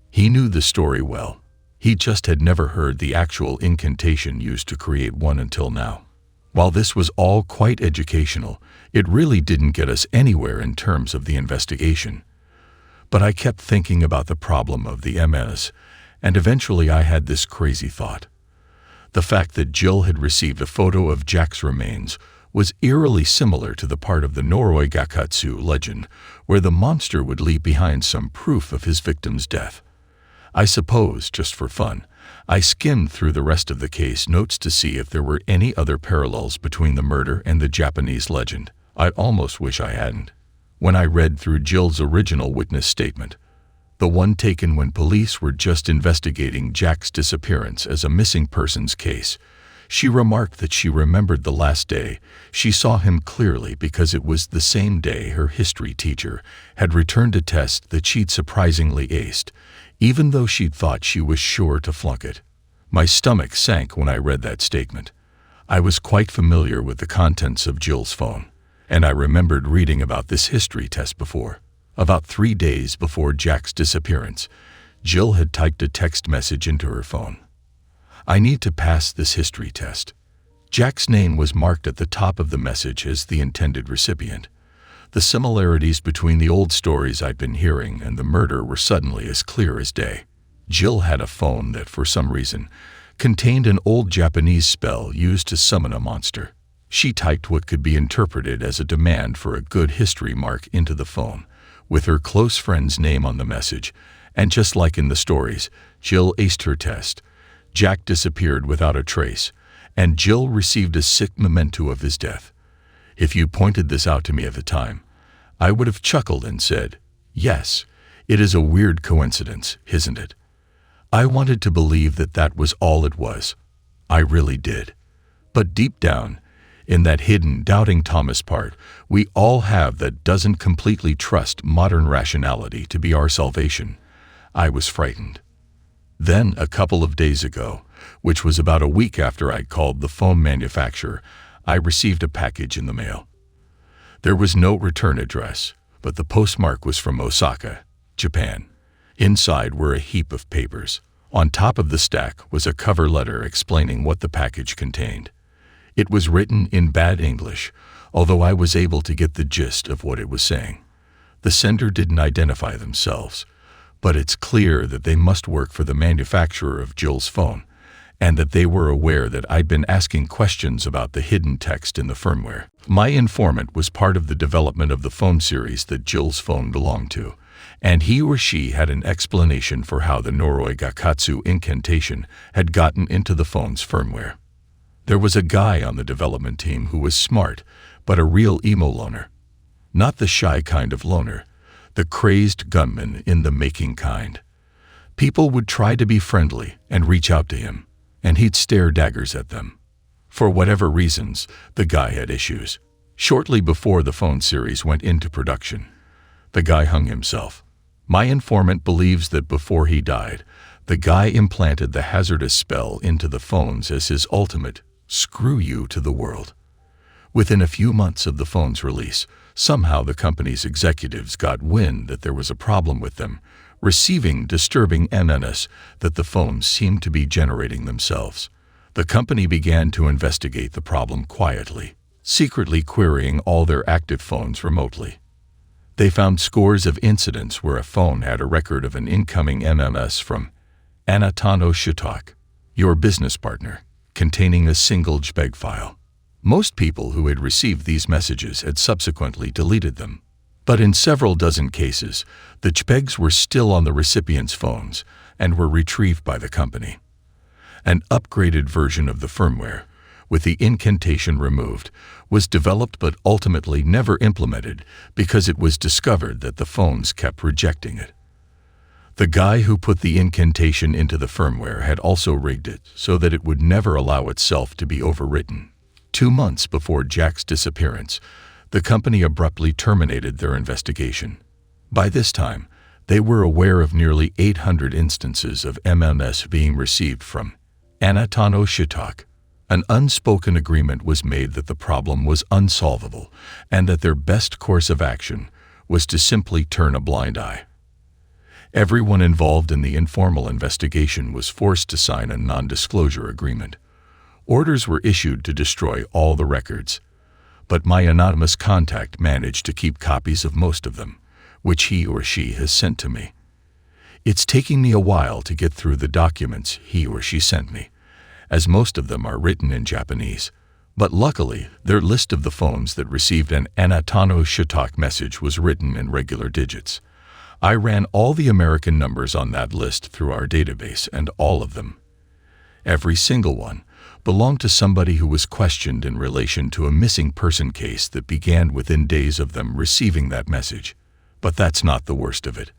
He knew the story well. He just had never heard the actual incantation used to create one until now. While this was all quite educational, it really didn't get us anywhere in terms of the investigation. But I kept thinking about the problem of the MS, and eventually I had this crazy thought. The fact that Jill had received a photo of Jack's remains was eerily similar to the part of the Noroi Gakkatsu legend where the monster would leave behind some proof of his victim's death. I suppose, just for fun, I skimmed through the rest of the case notes to see if there were any other parallels between the murder and the Japanese legend. I'd almost wish I hadn't. When I read through Jill's original witness statement, the one taken when police were just investigating Jack's disappearance as a missing persons case, she remarked that she remembered the last day she saw him clearly because it was the same day her history teacher had returned a test that she'd surprisingly aced, even though she'd thought she was sure to flunk it. My stomach sank when I read that statement. I was quite familiar with the contents of Jill's phone, and I remembered reading about this history test before. About 3 days before Jack's disappearance, Jill had typed a text message into her phone. "I need to pass this history test." Jack's name was marked at the top of the message as the intended recipient. The similarities between the old stories I'd been hearing and the murder were suddenly as clear as day. Jill had a phone that, for some reason, contained an old Japanese spell used to summon a monster. She typed what could be interpreted as a demand for a good history mark into the phone, with her close friend's name on the message, and just like in the stories, Jill aced her test. Jack disappeared without a trace, and Jill received a sick memento of his death. If you pointed this out to me at the time, I would have chuckled and said, "Yes, it is a weird coincidence, isn't it?" I wanted to believe that that was all it was. I really did. But deep down, in that hidden, doubting Thomas part, we all have that doesn't completely trust modern rationality to be our salvation. I was frightened. Then, a couple of days ago, which was about a week after I'd called the phone manufacturer, I received a package in the mail. There was no return address, but the postmark was from Osaka, Japan. Inside were a heap of papers. On top of the stack was a cover letter explaining what the package contained. It was written in bad English, although I was able to get the gist of what it was saying. The sender didn't identify themselves, but it's clear that they must work for the manufacturer of Jill's phone, and that they were aware that I'd been asking questions about the hidden text in the firmware. My informant was part of the development of the phone series that Jill's phone belonged to, and he or she had an explanation for how the Noroi Gakkatsu incantation had gotten into the phone's firmware. There was a guy on the development team who was smart, but a real emo loner. Not the shy kind of loner, the crazed gunman in the making kind. People would try to be friendly and reach out to him, and he'd stare daggers at them. For whatever reasons, the guy had issues. Shortly before the phone series went into production, the guy hung himself. My informant believes that before he died, the guy implanted the hazardous spell into the phones as his ultimate "screw you" to the world. Within a few months of the phone's release, somehow the company's executives got wind that there was a problem with them, receiving disturbing MNS that the phones seemed to be generating themselves. The company began to investigate the problem quietly, secretly querying all their active phones remotely. They found scores of incidents where a phone had a record of an incoming MMS from Anatano Shitok, your business partner, containing a single JPEG file. Most people who had received these messages had subsequently deleted them. But in several dozen cases, the JPEGs were still on the recipient's phones and were retrieved by the company. An upgraded version of the firmware, with the incantation removed, was developed but ultimately never implemented because it was discovered that the phones kept rejecting it. The guy who put the incantation into the firmware had also rigged it so that it would never allow itself to be overwritten. 2 months before Jack's disappearance, the company abruptly terminated their investigation. By this time, they were aware of nearly 800 instances of MMS being received from Anatano Shitok. An unspoken agreement was made that the problem was unsolvable and that their best course of action was to simply turn a blind eye. Everyone involved in the informal investigation was forced to sign a non-disclosure agreement. Orders were issued to destroy all the records, but my anonymous contact managed to keep copies of most of them, which he or she has sent to me. It's taking me a while to get through the documents he or she sent me, as most of them are written in Japanese, but luckily their list of the phones that received an Anatano Shitok message was written in regular digits. I ran all the American numbers on that list through our database, and all of them, every single one, belonged to somebody who was questioned in relation to a missing person case that began within days of them receiving that message. But that's not the worst of it.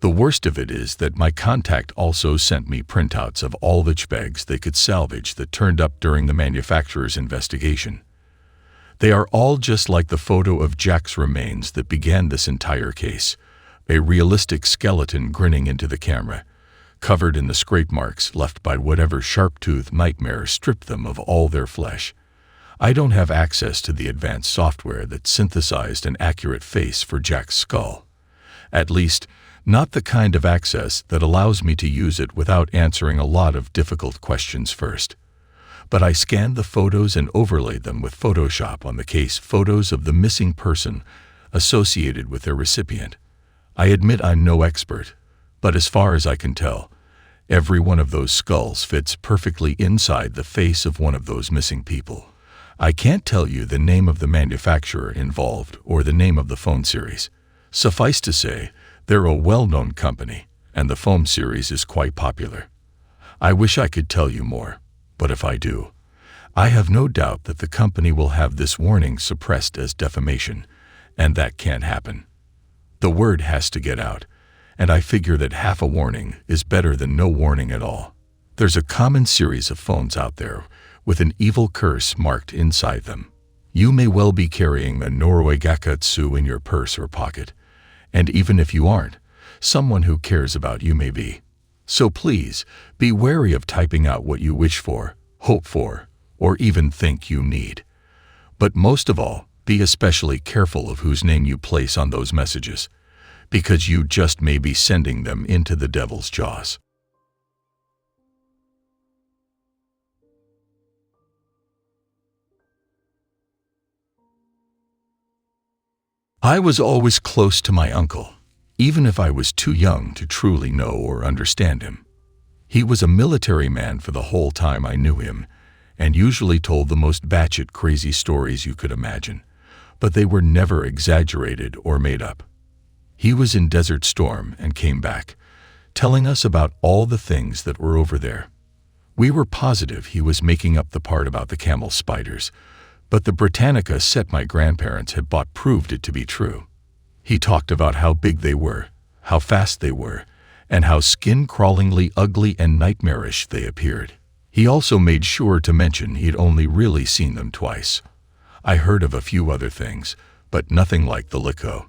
The worst of it is that my contact also sent me printouts of all the JPEGs they could salvage that turned up during the manufacturer's investigation. They are all just like the photo of Jack's remains that began this entire case, a realistic skeleton grinning into the camera, covered in the scrape marks left by whatever sharp-toothed nightmare stripped them of all their flesh. I don't have access to the advanced software that synthesized an accurate face for Jack's skull. At least, not the kind of access that allows me to use it without answering a lot of difficult questions first. But I scanned the photos and overlaid them with Photoshop on the case photos of the missing person associated with their recipient. I admit I'm no expert, but as far as I can tell, every one of those skulls fits perfectly inside the face of one of those missing people. I can't tell you the name of the manufacturer involved or the name of the phone series. Suffice to say, they're a well-known company, and the phone series is quite popular. I wish I could tell you more, but if I do, I have no doubt that the company will have this warning suppressed as defamation, and that can't happen. The word has to get out, and I figure that half a warning is better than no warning at all. There's a common series of phones out there with an evil curse marked inside them. You may well be carrying a Norway Gakutsu in your purse or pocket, and even if you aren't, someone who cares about you may be. So please, be wary of typing out what you wish for, hope for, or even think you need. But most of all, be especially careful of whose name you place on those messages, because you just may be sending them into the devil's jaws. I was always close to my uncle, even if I was too young to truly know or understand him. He was a military man for the whole time I knew him, and usually told the most batshit crazy stories you could imagine, but they were never exaggerated or made up. He was in Desert Storm and came back, telling us about all the things that were over there. We were positive he was making up the part about the camel spiders, but the Britannica set my grandparents had bought proved it to be true. He talked about how big they were, how fast they were, and how skin-crawlingly ugly and nightmarish they appeared. He also made sure to mention he'd only really seen them twice. I heard of a few other things, but nothing like the Liko.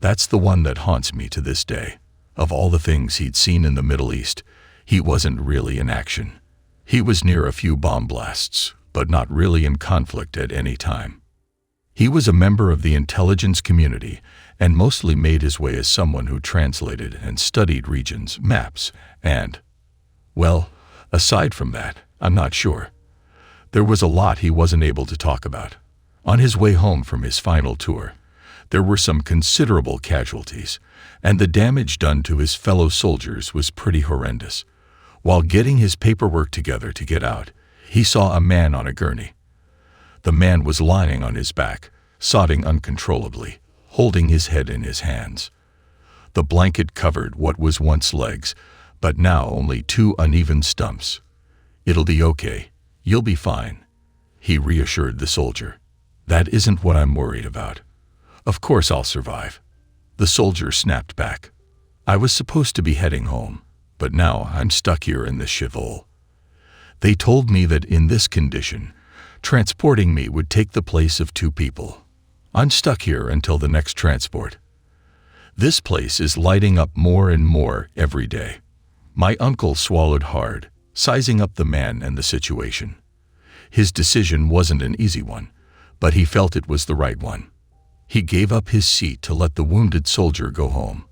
That's the one that haunts me to this day. Of all the things he'd seen in the Middle East, he wasn't really in action. He was near a few bomb blasts, but not really in conflict at any time. He was a member of the intelligence community and mostly made his way as someone who translated and studied regions, maps, and, well, aside from that, I'm not sure. There was a lot he wasn't able to talk about. On his way home from his final tour, there were some considerable casualties, and the damage done to his fellow soldiers was pretty horrendous. While getting his paperwork together to get out, he saw a man on a gurney. The man was lying on his back, sobbing uncontrollably, holding his head in his hands. The blanket covered what was once legs, but now only two uneven stumps. "It'll be okay. You'll be fine," he reassured the soldier. "That isn't what I'm worried about. Of course I'll survive." The soldier snapped back. "I was supposed to be heading home, but now I'm stuck here in this shithole. They told me that in this condition, transporting me would take the place of two people. I'm stuck here until the next transport. This place is lighting up more and more every day." My uncle swallowed hard, sizing up the man and the situation. His decision wasn't an easy one, but he felt it was the right one. He gave up his seat to let the wounded soldier go home.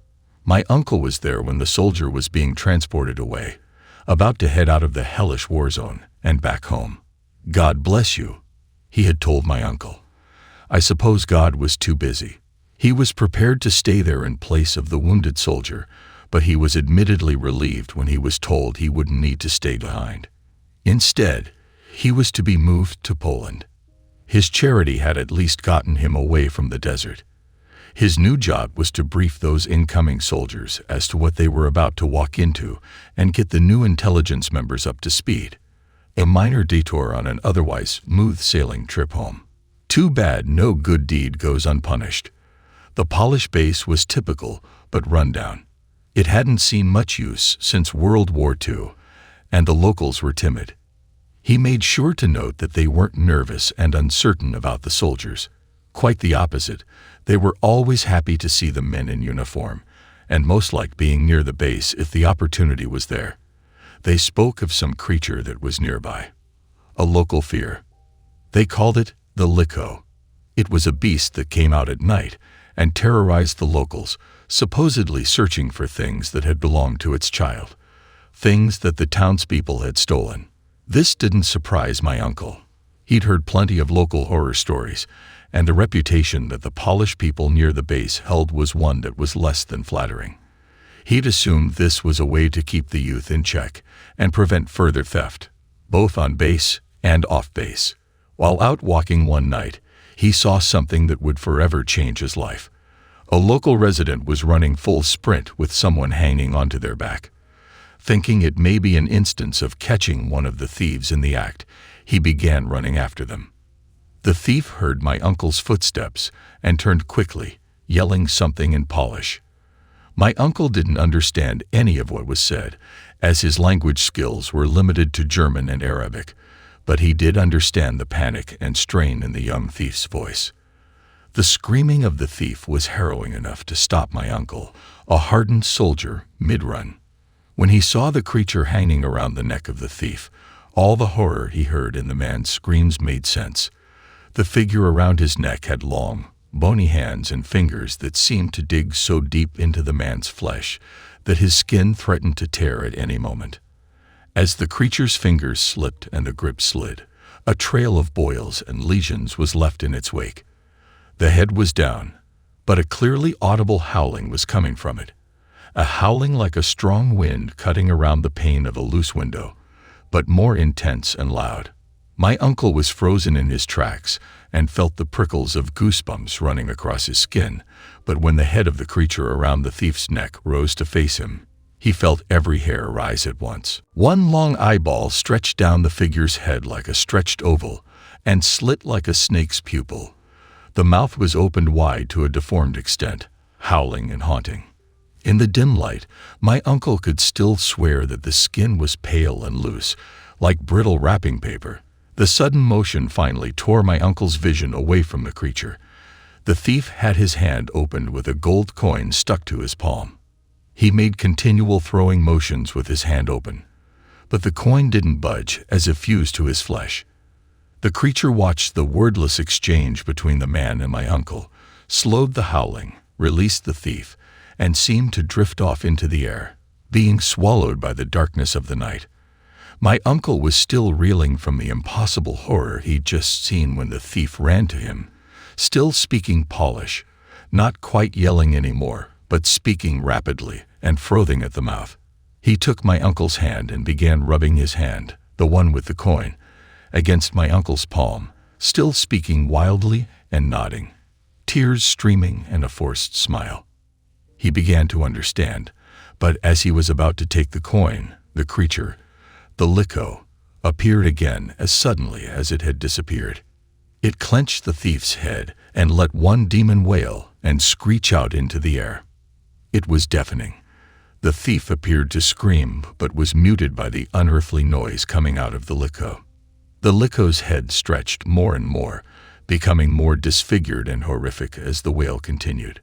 My uncle was there when the soldier was being transported away, about to head out of the hellish war zone and back home. "God bless you," he had told my uncle. I suppose God was too busy. He was prepared to stay there in place of the wounded soldier, but he was admittedly relieved when he was told he wouldn't need to stay behind. Instead, he was to be moved to Poland. His charity had at least gotten him away from the desert. His new job was to brief those incoming soldiers as to what they were about to walk into and get the new intelligence members up to speed. A minor detour on an otherwise smooth sailing trip home. Too bad no good deed goes unpunished. The Polish base was typical but rundown. It hadn't seen much use since World War II, and the locals were timid. He made sure to note that they weren't nervous and uncertain about the soldiers. Quite the opposite. They were always happy to see the men in uniform, and most liked being near the base if the opportunity was there. They spoke of some creature that was nearby. A local fear. They called it the Liko. It was a beast that came out at night and terrorized the locals, supposedly searching for things that had belonged to its child, things that the townspeople had stolen. This didn't surprise my uncle. He'd heard plenty of local horror stories, and the reputation that the Polish people near the base held was one that was less than flattering. He'd assumed this was a way to keep the youth in check and prevent further theft, both on base and off base. While out walking one night, he saw something that would forever change his life. A local resident was running full sprint with someone hanging onto their back. Thinking it may be an instance of catching one of the thieves in the act, he began running after them. The thief heard my uncle's footsteps and turned quickly, yelling something in Polish. My uncle didn't understand any of what was said, as his language skills were limited to German and Arabic, but he did understand the panic and strain in the young thief's voice. The screaming of the thief was harrowing enough to stop my uncle, a hardened soldier, mid-run. When he saw the creature hanging around the neck of the thief, all the horror he heard in the man's screams made sense. The figure around his neck had long, bony hands and fingers that seemed to dig so deep into the man's flesh that his skin threatened to tear at any moment. As the creature's fingers slipped and the grip slid, a trail of boils and lesions was left in its wake. The head was down, but a clearly audible howling was coming from it. A howling like a strong wind cutting around the pane of a loose window, but more intense and loud. My uncle was frozen in his tracks and felt the prickles of goosebumps running across his skin, but when the head of the creature around the thief's neck rose to face him, he felt every hair rise at once. One long eyeball stretched down the figure's head like a stretched oval and slit like a snake's pupil. The mouth was opened wide to a deformed extent, howling and haunting. In the dim light, my uncle could still swear that the skin was pale and loose, like brittle wrapping paper. The sudden motion finally tore my uncle's vision away from the creature. The thief had his hand opened with a gold coin stuck to his palm. He made continual throwing motions with his hand open, but the coin didn't budge as it fused to his flesh. The creature watched the wordless exchange between the man and my uncle, slowed the howling, released the thief, and seemed to drift off into the air, being swallowed by the darkness of the night. My uncle was still reeling from the impossible horror he'd just seen when the thief ran to him, still speaking Polish, not quite yelling anymore, but speaking rapidly and frothing at the mouth. He took my uncle's hand and began rubbing his hand, the one with the coin, against my uncle's palm, still speaking wildly and nodding, tears streaming and a forced smile. He began to understand, but as he was about to take the coin, the creature, the Liko, appeared again as suddenly as it had disappeared. It clenched the thief's head and let one demon wail and screech out into the air. It was deafening. The thief appeared to scream, but was muted by the unearthly noise coming out of the Liko. The Liko's head stretched more and more, becoming more disfigured and horrific as the wail continued.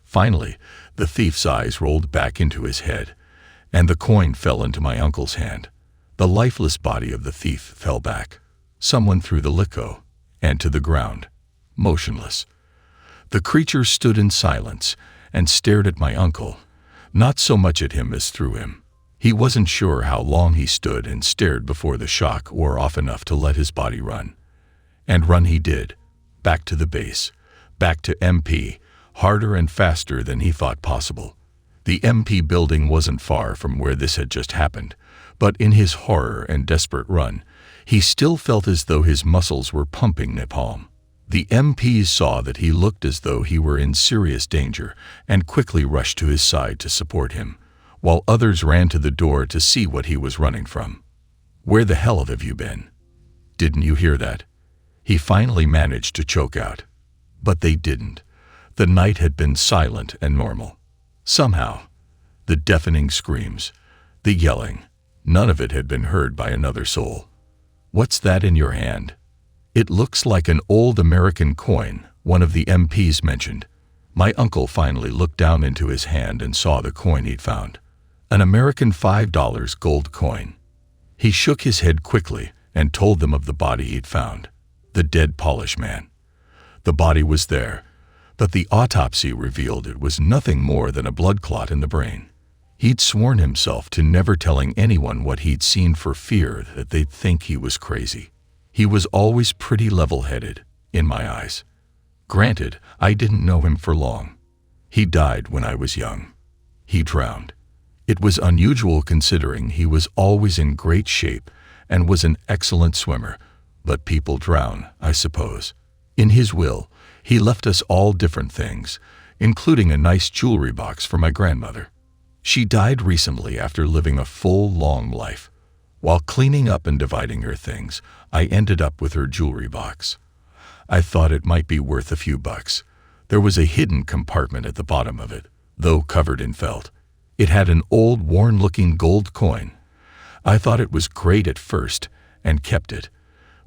Finally, the thief's eyes rolled back into his head, and the coin fell into my uncle's hand. The lifeless body of the thief fell back, Someone threw the lico, and to the ground, motionless. The creature stood in silence and stared at my uncle, not so much at him as through him. He wasn't sure how long he stood and stared before the shock wore off enough to let his body run. And run he did, back to the base, back to MP, harder and faster than he thought possible. The MP building wasn't far from where this had just happened, but in his horror and desperate run, he still felt as though his muscles were pumping napalm. The MPs saw that he looked as though he were in serious danger and quickly rushed to his side to support him, while others ran to the door to see what he was running from. "Where the hell have you been? Didn't you hear that?" He finally managed to choke out. But they didn't. The night had been silent and normal. Somehow, the deafening screams, the yelling, none of it had been heard by another soul. "What's that in your hand?" "It looks like an old American coin," one of the MPs mentioned. My uncle finally looked down into his hand and saw the coin he'd found. An American $5 gold coin. He shook his head quickly and told them of the body he'd found. The dead Polish man. The body was there, but the autopsy revealed it was nothing more than a blood clot in the brain. He'd sworn himself to never telling anyone what he'd seen for fear that they'd think he was crazy. He was always pretty level-headed, in my eyes. Granted, I didn't know him for long. He died when I was young. He drowned. It was unusual considering he was always in great shape and was an excellent swimmer, but people drown, I suppose. In his will, he left us all different things, including a nice jewelry box for my grandmother. She died recently after living a full, long life. While cleaning up and dividing her things, I ended up with her jewelry box. I thought it might be worth a few bucks. There was a hidden compartment at the bottom of it, though covered in felt. It had an old, worn-looking gold coin. I thought it was great at first and kept it,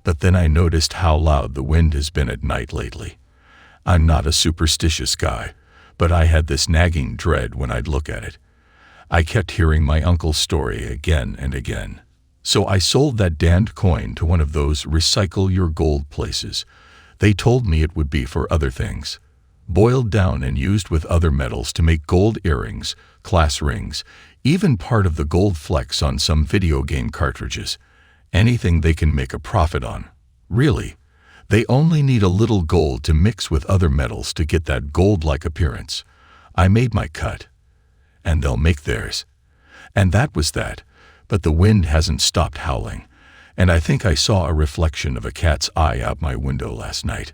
but then I noticed how loud the wind has been at night lately. I'm not a superstitious guy, but I had this nagging dread when I'd look at it. I kept hearing my uncle's story again and again. So I sold that damned coin to one of those recycle your gold places. They told me it would be for other things. Boiled down and used with other metals to make gold earrings, class rings, even part of the gold flecks on some video game cartridges. Anything they can make a profit on. Really, they only need a little gold to mix with other metals to get that gold-like appearance. I made my cut, and they'll make theirs. And that was that, but the wind hasn't stopped howling, and I think I saw a reflection of a cat's eye out my window last night.